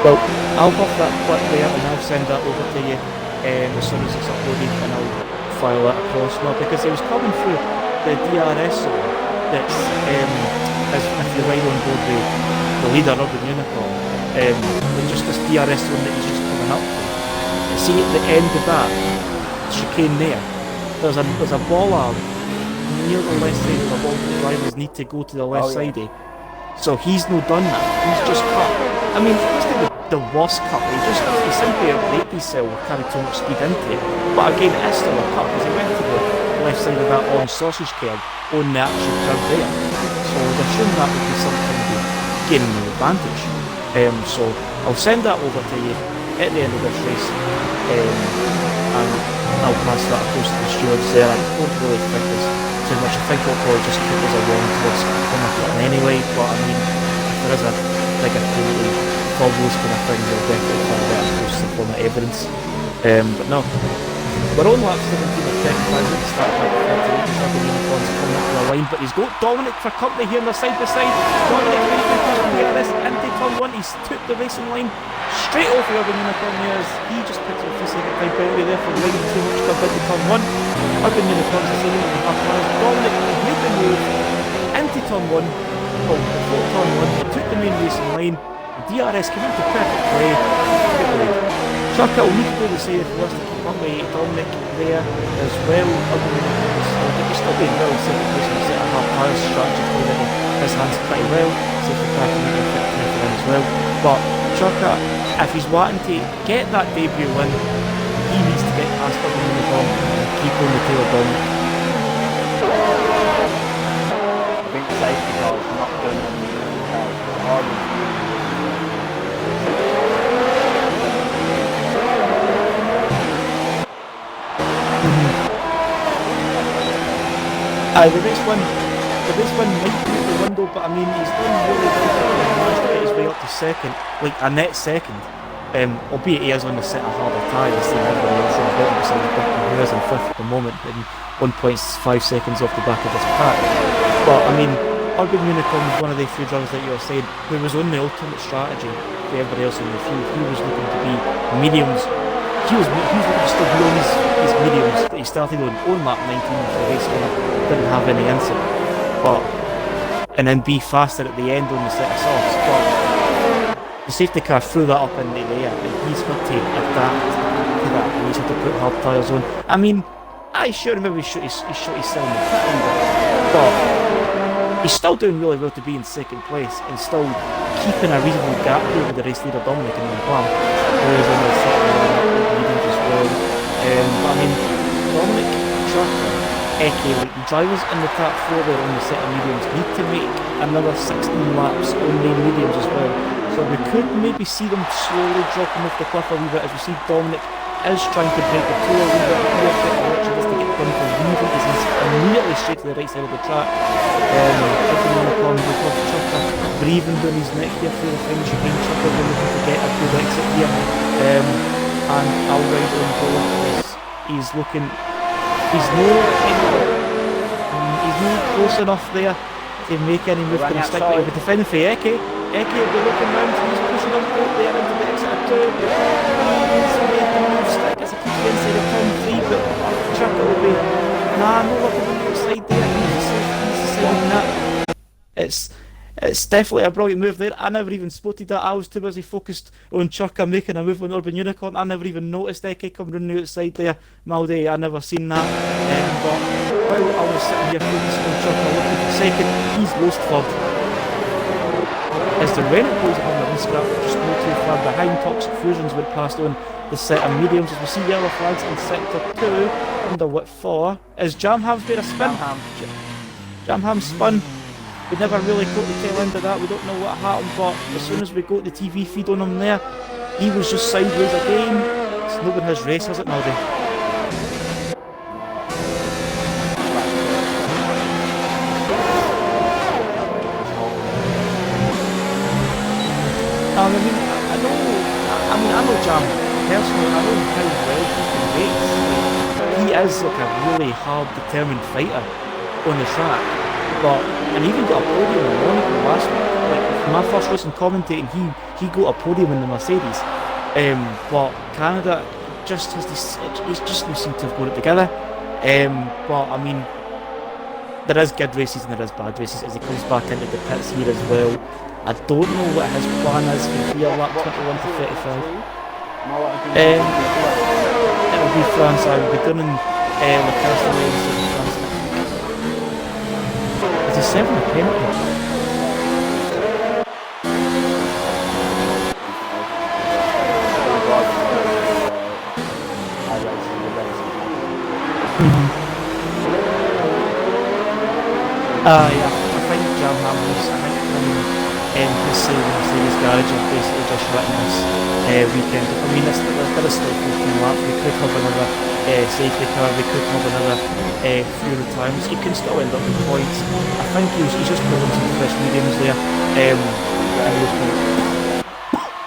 Well, I'll pop that clip there and I'll send that over to you as soon as it's uploaded, and I'll file that across now, because it was coming through the DRS zone that's as if you ride on board the leader Urban Unicorn, just this DRS zone that he's just coming up from. See at the end of that chicane there's a bollard near the left side of the ball. The drivers need to go to the left side. So he's no done that. He's just cut. I mean, it's not the worst cut. He simply outbraked himself or carried too much speed into it. But again, it is still a cut because he went to the left side of that orange sausage curve on the actual curve there. So I assume that would be something to gain an advantage. So I'll send that over to you at the end of this race, and I'll pass that across to the stewards there. I don't really think there's too much. I think it'll probably just keep us along towards Hamilton anyway, but I mean, if there is a bigger penalty for those kind of things, I'll definitely find that across the form of evidence. But no, We're on lap 17 of 35 at the start of lap 38. He's having unicorns coming up to the line, but he's got Dominic for company here on the side by side. Dominic making this into turn 1. He's took the racing line straight off the Urban Unicorn here. He just picked up the second time penalty there for riding too much curve into turn 1. Urban Unicorns are sailing in half miles. Dominic made the move into turn 1. Well, before turn 1, took the main racing line. The DRS came into perfect play. Chucka will need to do the same if he wants to keep up with Dominic there as well. Urban Unicorns he's still doing well. Second place in the set of half miles strategy played into his hands pretty well. Safety car can make a fit for him as well. But Chucka, if he's wanting to get that debut win, he needs to get past Urban Unicorn and keep on the tail of Dominic. I think the safety car is not done on the hard. The race one might be out the window, but I mean he's done really well to manage to get his way up to second, like a net second. Albeit he is on the set of harder tyres than everybody else on the bottom beside Burton, who is in 5th at the moment and 1.5 seconds off the back of this pack. But I mean, Urban Unicorn was one of the few drivers that you were saying who was on the ultimate strategy for everybody else in the field. He was looking to be mediums. He was looking to still be on his mediums that he started on lap 19 of the race when he didn't have any incident. And then be faster at the end on the set of softs. But the safety car threw that up in the air and he's had to adapt to that and he's had to put hard tyres on. I mean, I sure maybe he shot his cell in the pit but he's still doing really well to be in second place and still keeping a reasonable gap here with the race leader Dominic and Montclair, who is on the second mediums as well. But I mean, Dominic, Chucka, Eke, like the drivers in the top 4 there on the set of mediums need to make another 16 laps on the mediums as well. So we could maybe see them slowly dropping off the cliff a wee bit as we see Dominic is trying to break the toe a wee bit here, but Richard is to get done for leaving as he's immediately straight to the right side of the track. Breathing down his neck here for the finish again. Chucka will looking to get a good exit here. And I'll ride on board because he's looking, he's not close enough there to make any move to the stick, but he'll be defending for Eke. Eke will be looking round, he's pushing up out there into the exit of 2. He's made the move stick as he keeps inside of turn 3, but Chucka will be, no looking on the outside there, he's deciding that. It's definitely a brilliant move there. I never even spotted that. I was too busy focused on Chucka making a move on Urban Unicorn. I never even noticed Eke coming round the outside there. Malday, I never seen that. But while I was sitting here focused on Chucka looking for second, he's lost third. As the Renault boys are on the scrap, just not too far behind. Toxic Fusions went past on the set of mediums as we see yellow flags in sector 2 under what 4 as Jamham's made a spin. Jamham spun. We never really caught the tail end of that, we don't know what happened, but as soon as we got the TV feed on him there, he was just sideways again. It's not been his race, has it, Maldy? I know Jam personally, I know how well he can race. He is like a really hard, determined fighter on the track. But, and even got a podium in Monaco last week. Like, my first race in commentating, he got a podium in the Mercedes. But Canada just has this, he just doesn't seem to have got it together. But I mean, there is good races and there is bad races as he comes back into the pits here as well. I don't know what his plan is for here, lap 21 to 35. It'll be France, I will be done in La Castellane. He's serving a penalty. Yeah, I think Jamham was, his side of the Mercedes garage have basically just written this weekend. I mean, there is still 14 laps, we could have another safety car, we could have another few retirements. He can still end up with points. I think he's just pulling some fresh mediums there.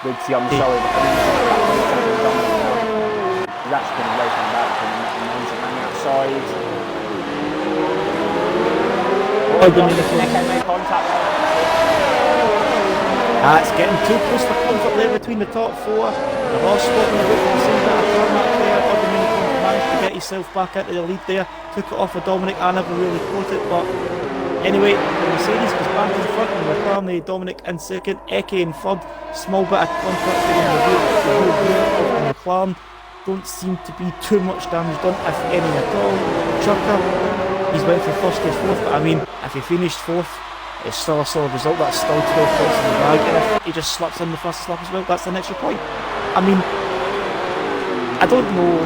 With I'm sorry, but he's actually been racing back and inside. Dominic Eke made contact there. It's getting too close for comfort there between the top four. They're all swapping a bit for the same bit of tarmac there. Dominic managed to get himself back into the lead there. Took it off of Dominic. I never really caught it, but anyway, the Mercedes was back in front and McLaren, Dominic in second, Eke in third. Small bit of contact in the rear of McLaren. Don't seem to be too much damage done, if any at all. Churka, he's went from first to fourth, but I mean, if he finished fourth, it's still a solid result. That's still 12 points in the bag, and if he just slaps in the fastest lap as well, that's an extra point. I mean, I don't know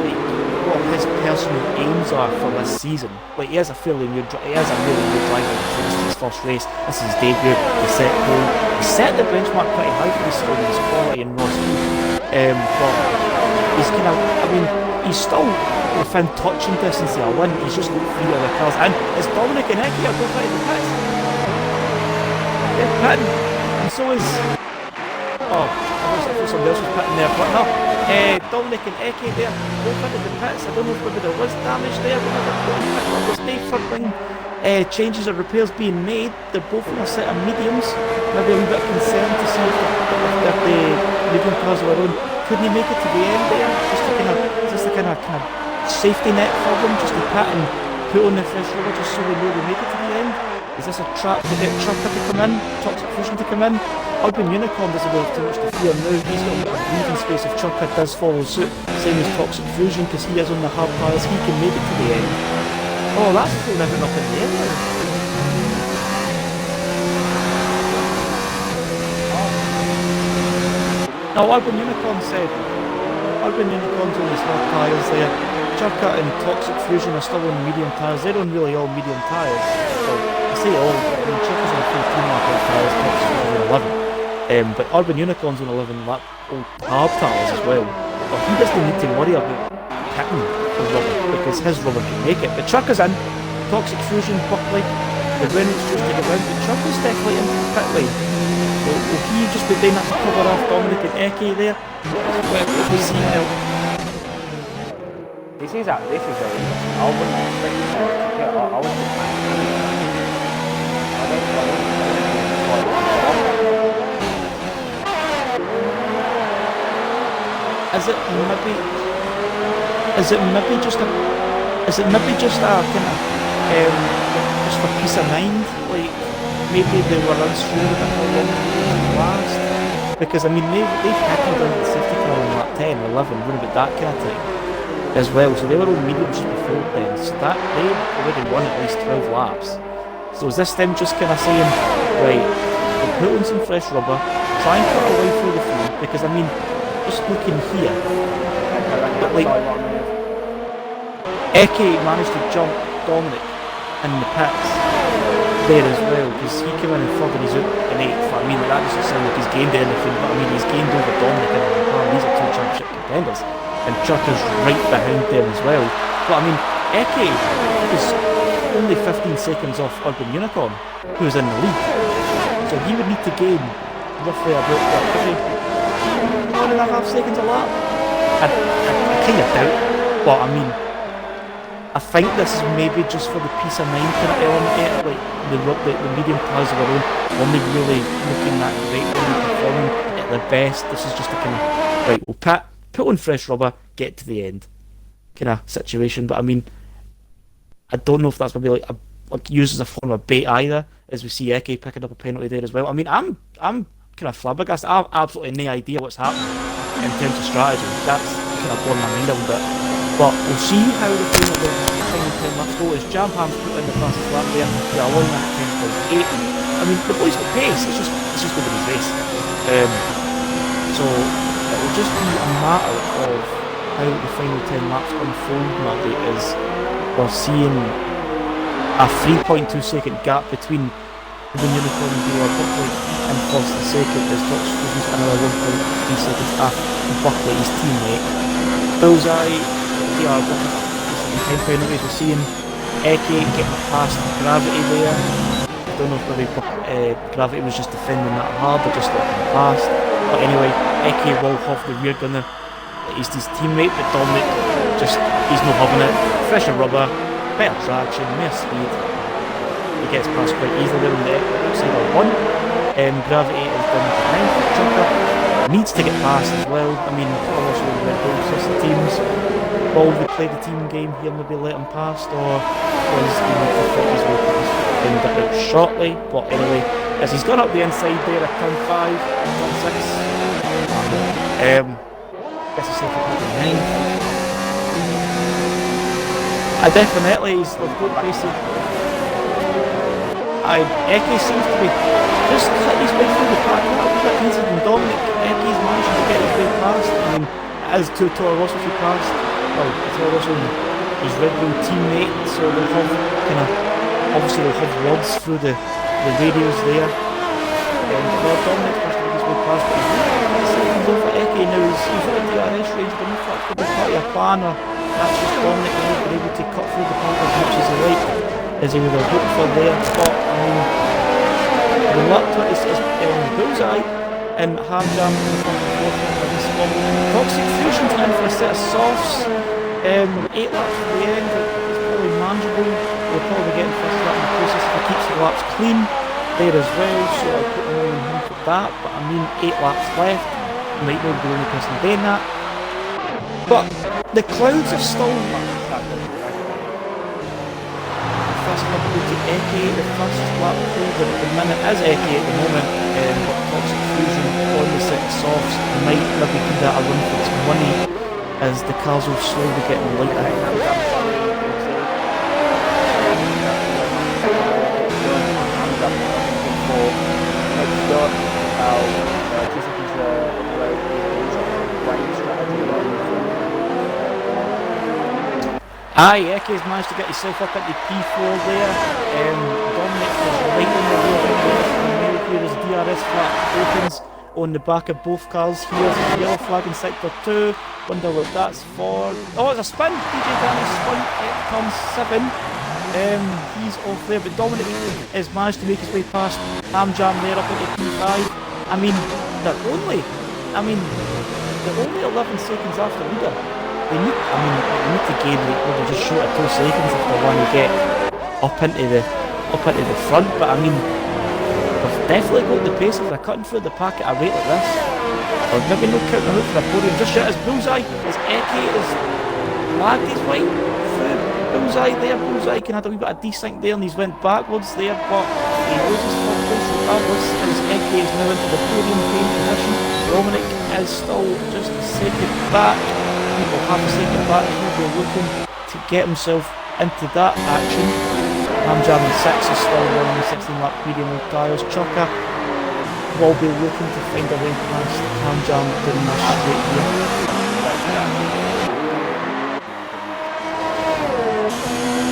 what his personal aims are for this season. Like, he is a really new driver. This is his first race. This is his debut. He set the benchmark pretty high for his quality in Ross. But he's kind of, I mean, he's still within touching distance of a win. He's just got 3 other cars, and it's Dominic and Eke are both out of the pits. They're pitting, and so is. Oh, I thought somebody else was pitting there, but no. Dominic and Eke there, both into the pits. I don't know if maybe there was damage there, but there was no further changes or repairs being made. They're both in a set of mediums. Maybe a wee bit concerned to see if the medium cars were on. Couldn't he make it to the end there? Just a kind of safety net for them, just to pit and put on the fresh rubber just so they know they make it to the end. Is this a trap to get Churka to come in? Toxic Fusion to come in? Urban Unicorn doesn't have too much to fear now. He's got a bit of breathing space if Churka does follow suit. Same as Toxic Fusion, because he is on the hard tires. He can make it to the end. Oh, that's thrown everything up in the air now. Now, Urban Unicorn's on his hard tyres there. Churka and Toxic Fusion are still on medium tyres. They're on really all medium tyres. Well, I say all, I mean, Churka's on 14 lap old tyres, Toxic Fusion on 11. But Urban Unicorn's on 11 lap old hard tyres as well. But he doesn't need to worry about pitting the rubber, because his rubber can make it. But Churka's in, Toxic Fusion, Buckley, the Reynolds just to get round, but Churka's definitely into the pit lane. Will he just be doing that to cover off Dominic and Eke there? What we see now. This is very interesting. I wouldn't expect it to get. I would just Is it maybe just a kind of just for peace of mind? Like, maybe they were unsure about how long it would last. Because I mean, they've happened on the safety car on lap 10 or 11, running about that kind of thing as well. So they were on mediums just before then. So that they already won at least 12 laps. So is this them just kind of saying, right, we'll put on some fresh rubber, try and cut away through the field? Because I mean, just looking here, but like, Eke managed to jump Dominic in the pits there as well, because he came in and third and he's out in 8th. I mean, that doesn't sound like he's gained anything, but I mean, he's gained over Dominic and McLaren. These are 2 championship contenders, and Churka's right behind them as well. But I mean, Eke is only 15 seconds off Urban Unicorn, who's in the lead. So he would need to gain roughly about, maybe 1.5 seconds a lap. I kind of doubt, but I mean, I think this is maybe just for the peace of mind kind of element here, like the medium cars of our own, only really looking at great, only performing at their best. This is just a kind of, right, we'll put on fresh rubber, get to the end kind of situation. But I mean, I don't know if that's maybe like used as a form of bait either, as we see Eke picking up a penalty there as well. I mean, I'm kind of flabbergasted. I have absolutely no idea what's happening in terms of strategy. That's kind of blown my mind a little bit. But we'll see how the final 10 laps go. As Jamham's put in the fastest lap there, we are 1 minute 10.8. I mean, the boys got pace. It's just nobody's race. So it will just be a matter of how the final 10 laps unfold, Marty, as we're seeing a 3.2 second gap between the Unicorn and Dealer Buckley and first and second, as Toxic Fusion's another 1.3 seconds after Buckley, his teammate. Bullseye, DR Buckley, the 10 penalties, we're seeing Eke getting past Gravity there. I don't know if maybe Gravity was just defending that hard or just letting him past. But anyway, Eke will have the rear gunner. He's his teammate, but Dominic he's not having it. Fresher rubber, better traction, more speed. He gets past quite easily there on the outside of 1. Gravity is down to 9th. Chopper needs to get past as well. I mean, also the Red Bull sister teams. Will they play the team game here, maybe let him past, or was he need to fit his way past? Find that out shortly. But anyway, as he's gone up the inside there at turn 5, turn 6, gets himself up to 9th. He's got basic. Eke seems to be just cut his way through the pack a little bit easier than Dominic. Eke's managed to get his way past. I mean, as to Toro Rosso who passed, well, Toro Rosso and his Red Bull teammate, so they'll have obviously they'll have rods through the radios there. Dominic has to get his way past, but he's really seconds over Eke now. He's got the DRS range, but if that could be part of a plan, or that's just Dominic who's been able to cut through the pack as much as he liked, as he would have hoped for there. But I mean, the lap 26 Bullseye and Ham Jam in the front and fourth in this one. Toxic Fusion's in for a set of softs. 8 laps to the end, it's probably manageable. We'll probably get in first lap in the process if he keeps the laps clean there as well, so I'll put the money on him for that. But I mean, 8 laps left, he might not be the only person doing that. But the clouds have stolen first lap to Eke, the first lap clear at the minute is Eke at the moment, but Toxic Fusion on the 6 softs might maybe give that a run for its money as the cars will slowly get lighter. Eke's managed to get himself up into P4 there. Dominic is right in the road. Here as DRS flag opens on the back of both cars. Here's a yellow flag in sector 2. Wonder what that's for. Oh, it's a spin! DJ Danny's spin at turn 7. He's off there, but Dominic has managed to make his way past Ham Jam there up into P5. I mean, they're only 11 seconds after leader. They need to gain maybe just short of 2 seconds if they want to get up into the front. But I mean, they've definitely got the pace if they're cutting through the pack at a rate like this. Or maybe no counting out for the podium just yet as Bullseye, as Eke has lagged his way through Bullseye there. Bullseye can have a wee bit of desync there and he's went backwards there, but he loses third place regardless as Eke is now into the podium paying position. Dominic is still just a second back. Will have a second back, he'll be looking to get himself into that action. Ham Jam in 6 is still running the 16 lap medium with tyres. Chopper will be looking to find a way past Ham Jam doing that straight here.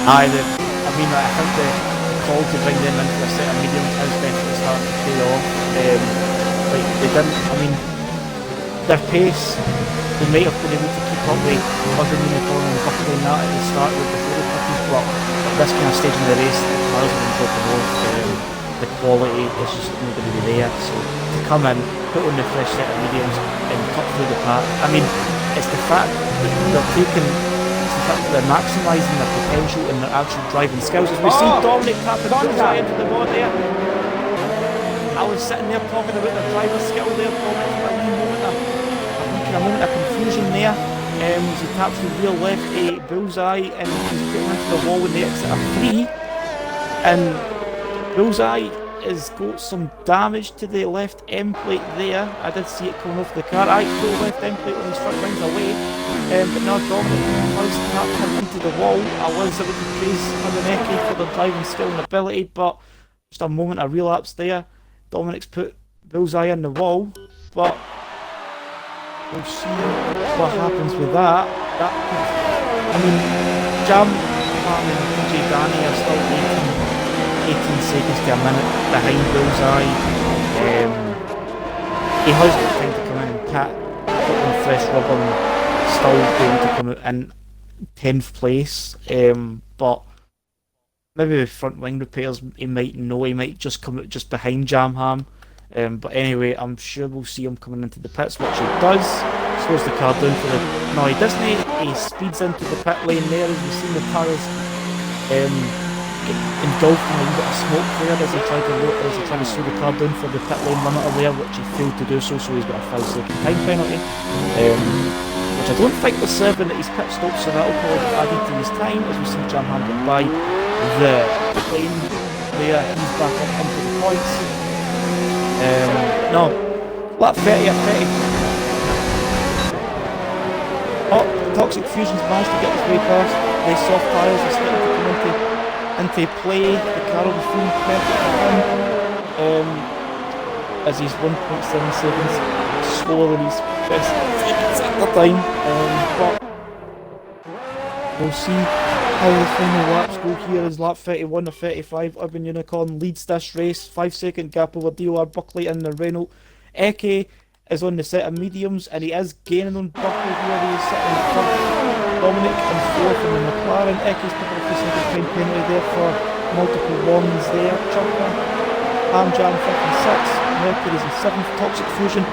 I think the call to bring them into a set of mediums is definitely starting to pay off. Their pace, they might have been able to keep up with other unicorn and buckling that at the start with the photo cookies, but at this kind of stage in the race, the cars have been dropping off. The quality is just not going to be there, so to come in, put on the fresh set of mediums and cut through the pack. I mean, it's the fact that they're maximising their potential and their actual driving skills. As we see Dominic tapping Bullseye into the board there. I was sitting there talking about the driver skill there, Dominic, for a moment of confusion there. As he taps the rear left a Bullseye and he's putting into the wall with the exit of 3. And Bullseye has got some damage to the left end plate there. I did see it coming off the car. I put the left end plate on his front wings away. But now Dominic has tapped him into the wall. I was able to praise Eke for the driving skill and ability, but just a moment of relapse there. Dominic's put Bullseye in the wall, but we'll see what happens with that. Jam and DJ Danny are still 18 seconds to a minute behind Bullseye. He has got time to come in and put on fresh rubber and still be able to come out in 10th place. But maybe with front wing repairs, he might just come out just behind Jam Ham. But anyway, I'm sure we'll see him coming into the pits, which he does. slows the car down for the... No, he doesn't. He speeds into the pit lane there, as we've seen the tyres engulfed in a little bit of smoke there as he tried to slow the car down for the pit lane limiter there, which he failed to do so he's got a 5-second time penalty. Which I don't think was serving at his pit stop, so that'll probably be added to his time as we see Jan Ham get by the lane there. He's back up into the points. No, lap 30 or 30. Oh, Toxic Fusion's managed to get his way past. The soft tyres are starting to come into play. The car will be feeling perfect for him. As he's 1.7 seconds slower than his best seconds at the time. But we'll see how the final laps go here as lap 31 or 35. Urban Unicorn leads this race. 5-second gap over DOR Buckley and the Renault. Eke is on the set of mediums and he is gaining on Buckley here. He is sitting in front. Dominic in fourth in the McLaren. Eke's picking up a 2-second time penalty there for multiple warnings there. Chopper, Amjan 5th and 6th. Mercury's in 7th. Toxic Fusion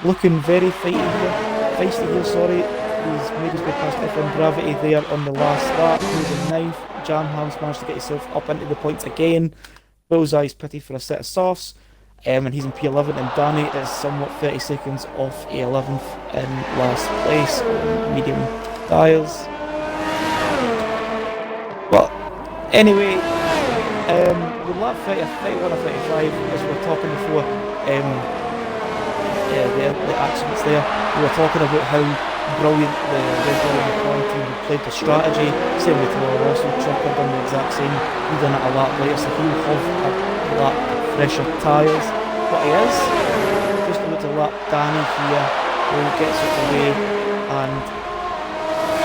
looking very feisty here, sorry. He's made his way past FM Gravity there on the last lap. He's in 9th. Jan Ham's managed to get himself up into the points again. Bullseye's pity for a set of softs. And he's in P11, and Danny is somewhat 30 seconds off A11th in last place on medium tyres. But anyway, with lap 30, 31 or 35, as we were talking before, the accidents there, we were talking about how brilliant the Red Bull and McLaren team had played the strategy. Same with Toro Rosso, Trucker done the exact same. He done it a lap later, so he'll have a lap fresher tyres. But he is just about to lap Danny here, who gets out the way and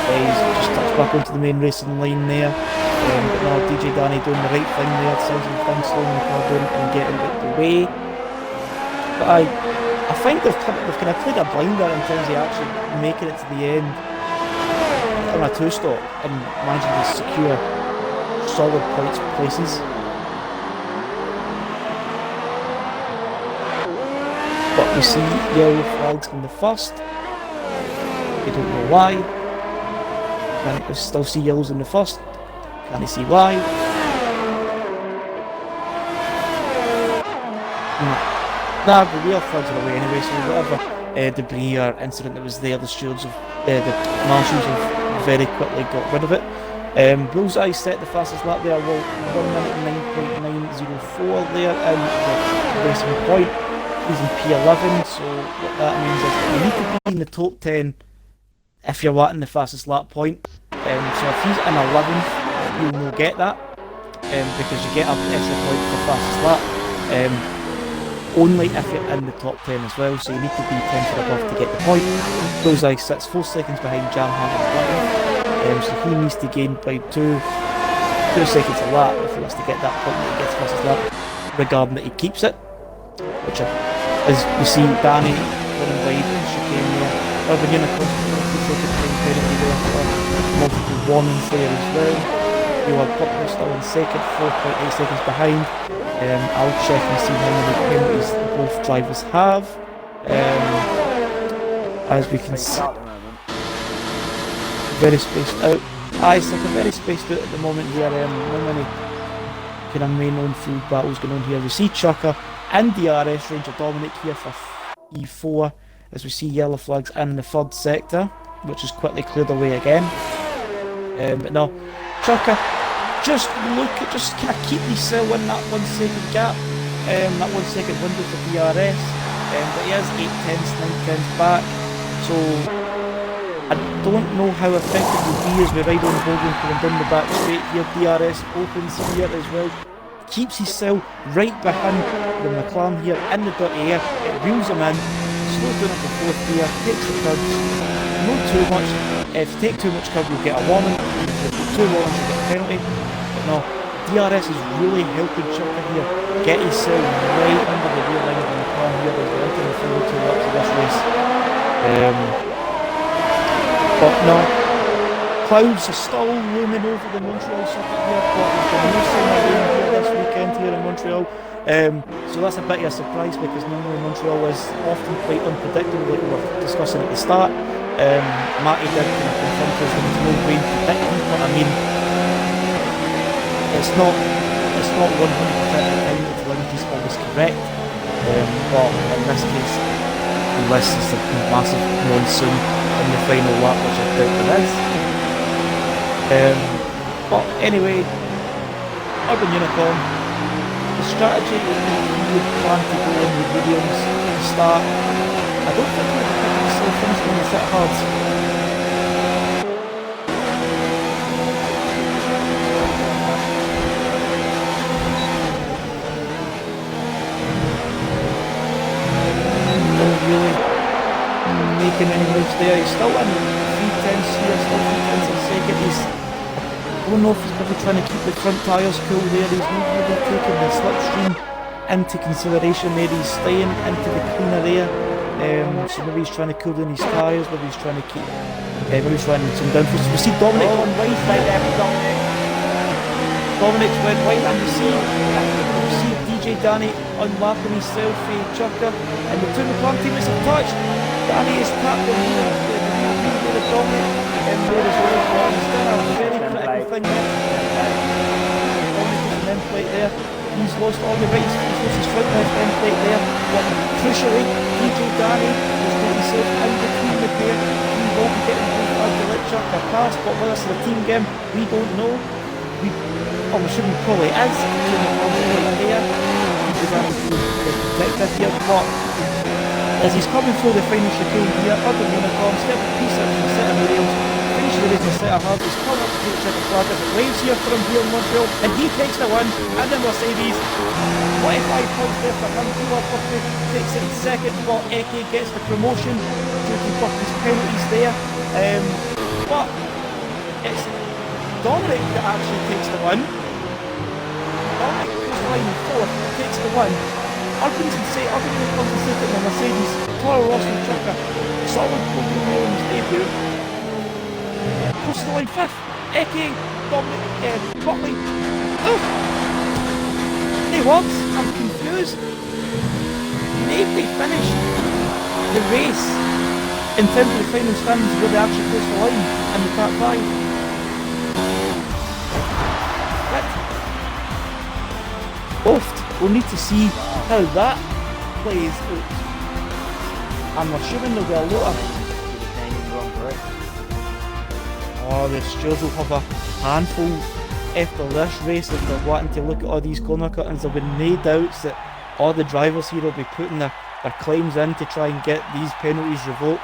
he's just touched back onto the main racing line there. But now DJ Danny doing the right thing there, sensible thing, slowing the car down and getting out the way. But I think they've kind of played a blinder in terms of actually making it to the end on a 2-stop and managing to secure solid points places. But we see yellow flags in the first. We don't know why. Can we still see yellows in the first? Can you see why? Nah, but the yellow flags are away anyway, so whatever debris or incident that was there, the stewards of the marshals have very quickly got rid of it. Bullseye set the fastest lap there, 1 minute 9.904 there in the racing point. He's in P11, so what that means is you need to be in the top 10 if you're wanting the fastest lap point. So if he's in 11th, you will get that, because you get an extra point for fastest lap. Only if you're in the top 10 as well, so you need to be 10th or above to get the point. Bullseye sits 4 seconds behind Jan Ham, so he needs to gain by 2 seconds a lap if he wants to get that point that he gets fastest lap, regarding that he keeps it. Which, as we see, Danny running wide in chicane there. Urban Unicorn 2-second time penalty there for multiple warnings there as well. You are Buckley still in second, 4.8 seconds behind. I'll check and see how many penalties both drivers have. As we can see, very spaced out. It's like a very spaced out at the moment here. Not many kind of main on-field battles going on here. We see Chucker and DRS Ranger Dominic here for E4 as we see yellow flags in the third sector, which is quickly cleared away again. But no, Chucker, just kind of keep yourself in that 1 second gap, that 1 second window for DRS. But he is 8/10, 9/10 back, so I don't know how effective it will be as we ride on Hogan coming down the back straight here. DRS opens here as well. Keeps himself right behind the McLaren here in the dirty air. It reels him in, slows down into fourth gear, takes the curves, not too much. If you take too much curve you'll get a warning, if you take 2 warnings you'll get a penalty. But no, DRS is really helping Chucker here get himself right under the rear line of the McLaren here as we're into the final 2 laps of this race. But no, clouds are still looming over the Montreal circuit here, but there's been no sign of rain here this weekend here in Montreal. So that's a bit of a surprise because normally Montreal is often quite unpredictable, like we were discussing at the start. Matty did kind of confirm to us there was no rain predicted, but I mean, it's not 100% of the time that Lynch is always correct. But in this case, unless it's a massive monsoon in the final lap, which I doubt there is. But anyway, Urban Unicorn, the strategy is that you would plan to go in with Williams to start. I don't think he would pick himself finishing on the set hards. Not really making any moves there. He's still in 3/10s here, still 3/10s in second. I don't know if he's probably trying to keep the front tyres cool there. He's not really taking the slipstream into consideration there. He's staying into the cleaner air. So maybe he's trying to cool down his tyres, maybe he's trying to keep, maybe he's running some downforce. We see Dominic on right side there for Dominic. Dominic's went right, and you see DJ Danny unlapping himself for Chucker, and the two McLaren teammates have touched. Danny is tapped on here, the Dominic, and there as well. He's done a very critical thing there. Dominic is an end plate there. He's lost all the rights, he's lost his front left end plate there. But crucially, DJ Danny has got himself in between the pair. He won't be getting both to let Chucker pass, but whether it's a team game, we don't know. I'm assuming he probably is. There. He's protected here, but as he's coming through the final chicane here, Urban Unicorn, step a piece out from the set of rails, finishes the race in the set of hard, he's come up to take check flag as it waves here for him here in Montreal, and he takes the win, and the Mercedes, 25 points there for him, Buffy takes it in second, but Eke gets the promotion due to Buffy's penalties there, but it's Dominic that actually takes the win. Dominic goes line in fourth, takes the win. Urban Unicorn's in second on Mercedes, Toro Rosso and Chucker, solid podium there in his debut. Close to the line fifth, Eke, Dominic, Buckley. Oof! Hey, what? I'm confused. Maybe finished the race in terms of the final standings where they actually close the line in the top 5. We'll need to see how that plays out. I'm assuming there'll be a lot of... Oh, the stewards will have a handful after this race if they're wanting to look at all these corner cuttings. There'll be no doubts that all the drivers here will be putting their claims in to try and get these penalties revoked.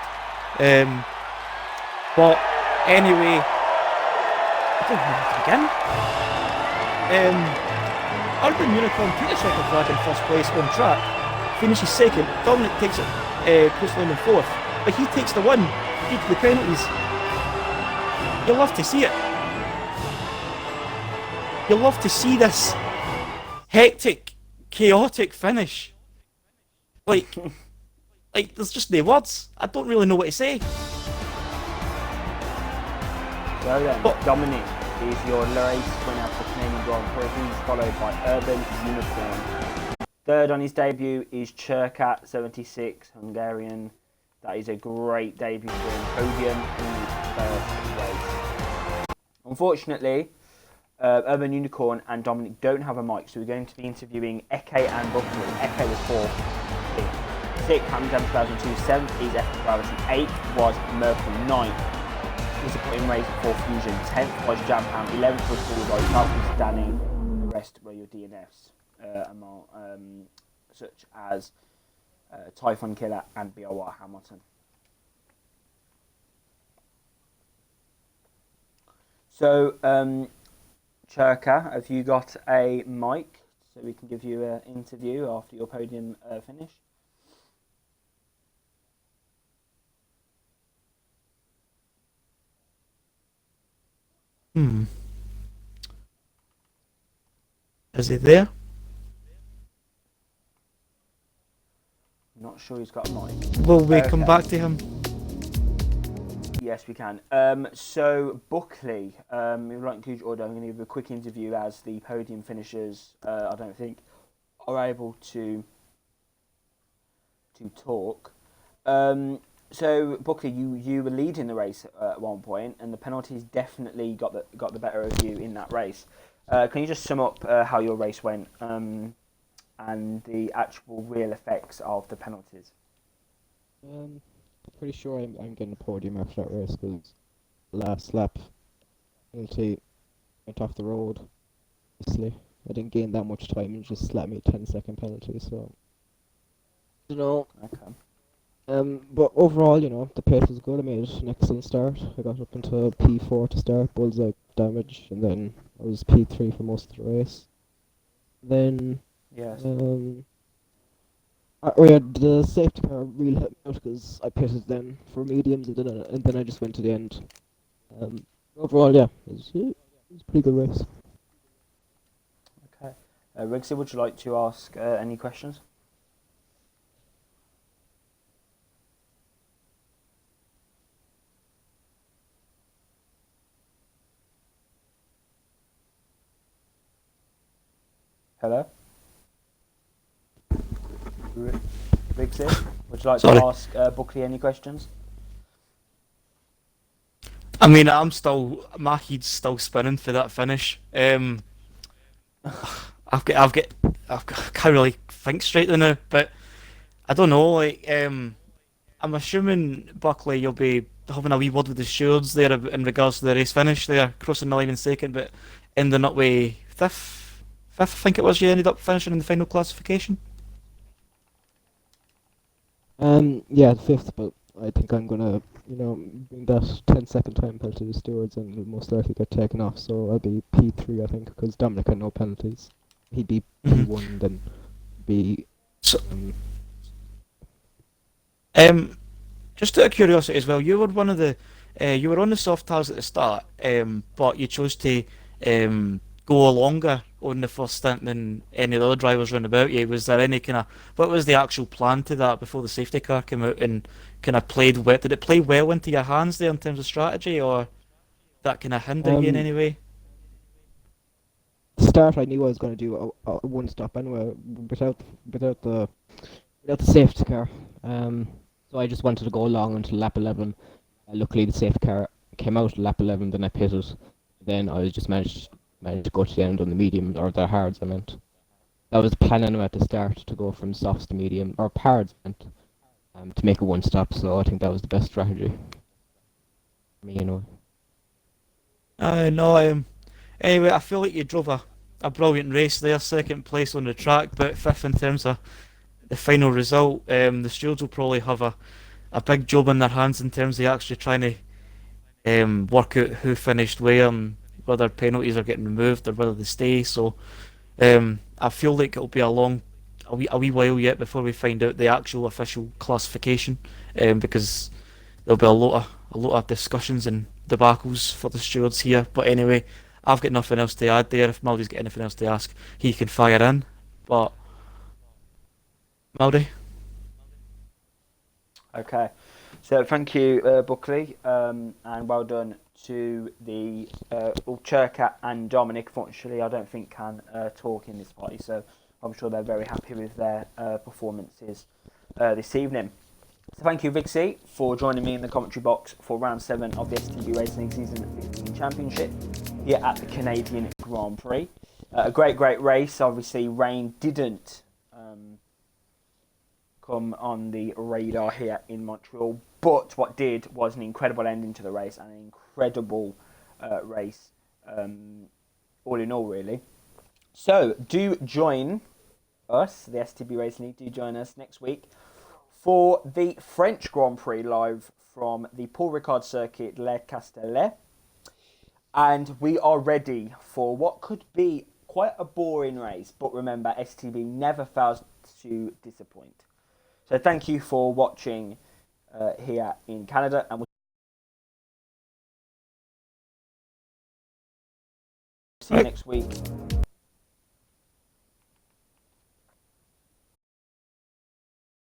But anyway, I don't know where to begin. Urban Unicorn took the second flag in first place on track, finishes second. Dominic takes it close line in fourth, but he takes the win due to the penalties. You'll love to see it. You'll love to see this hectic, chaotic finish. Like there's just no words. I don't really know what to say. Well then, but Dominic is your race winner for Canadian Grand Prix. He's followed by Urban Unicorn. Third on his debut is Cherkat 76, Hungarian. That is a great debut for him. Podium in his first race. Unfortunately, Urban Unicorn and Dominic don't have a mic, so we're going to be interviewing Eke and Buckley. Eke was 4th, 6th, Hamilton 2002, 7th is F2008, 8th was Merkel, 9th. Disappointing race for Fusion, 10th was Japan, 11th was Bullseye, 12th was Danny, the rest were your DNFs, such as Typhon Killer and BOR Hamilton. So, Cherka, have you got a mic so we can give you an interview after your podium finish? Is he there? Not sure he's got a mic. Will we come back to him? Yeah, Yes, we can. So Buckley, we'd like to include your order. I'm going to give a quick interview as the podium finishers. I don't think are able to talk. So Buckley, you were leading the race at one point, and the penalties definitely got the better of you in that race. Can you just sum up how your race went and the actual real effects of the penalties? Pretty sure I'm getting a podium after that race because last lap penalty went off the road. Obviously, I didn't gain that much time and just slapped me a 10-second penalty. So, Okay. But overall, the pace was good. I made an excellent start. I got up into P4 to start, bullseye damage, and then I was P3 for most of the race. Then, Yes. the safety car really helped me out because I pitted then for mediums, and then I just went to the end. Overall, yeah, it was a pretty good race. Okay. Riggsy, would you like to ask any questions? Hello? Riggsy, would you like Sorry. to ask Buckley any questions? I mean, my head's still spinning for that finish. I can't really think straight now, but I don't know. I'm assuming Buckley, you'll be having a wee word with the stewards there in regards to the race finish. There, crossing the line in second, but ending up with fifth. I think it was. You ended up finishing in the final classification. Yeah, fifth, but I think I'm gonna, bring that 10-second time penalty to the stewards and it'll most likely get taken off, so I'll be P3, I think, because Dominic had no penalties. He'd be P1 and then be... So, just out of curiosity as well, you were one of the, you were on the soft tires at the start, but you chose to go longer on the first stint than any of the other drivers round about you. Was there any what was the actual plan to that before the safety car came out and did it play well into your hands there in terms of strategy, or that kind of hinder you in any way? Start, I knew I was going to do a one stop anyway, without the safety car. So I just wanted to go along until lap 11. Luckily, the safety car came out at lap 11. Then I pitted. Then I just managed to go to the end on the medium, or the hards. I meant that was the plan anyway at the start, to go from softs to medium, or hards, to make a one stop. So I think that was the best strategy for me, anyway. No. Anyway, I feel like you drove a brilliant race there, second place on the track, but fifth in terms of the final result. The stewards will probably have a big job in their hands in terms of actually trying to work out who finished where and whether penalties are getting removed or whether they stay. So I feel like it'll be a wee while yet before we find out the actual official classification, because there'll be a lot of discussions and debacles for the stewards here. But anyway, I've got nothing else to add there. If Maldy's got anything else to ask, he can fire in. But Maldy? Okay. So thank you, Buckley, and well done to the Churka and Dominic. Fortunately, I don't think can talk in this party, so I'm sure they're very happy with their performances this evening. So thank you, Vixie, for joining me in the commentary box for round 7 of the STB Racing Season 15 Championship here at the Canadian Grand Prix. A great race. Obviously, rain didn't come on the radar here in Montreal, but what did was an incredible ending to the race and an incredible race, all in all, really. So do join us, the STB Racing League, do join us next week for the French Grand Prix live from the Paul Ricard circuit, Les Castellets. And we are ready for what could be quite a boring race, but remember, STB never fails to disappoint. So thank you for watching here in Canada, and we'll see you next week.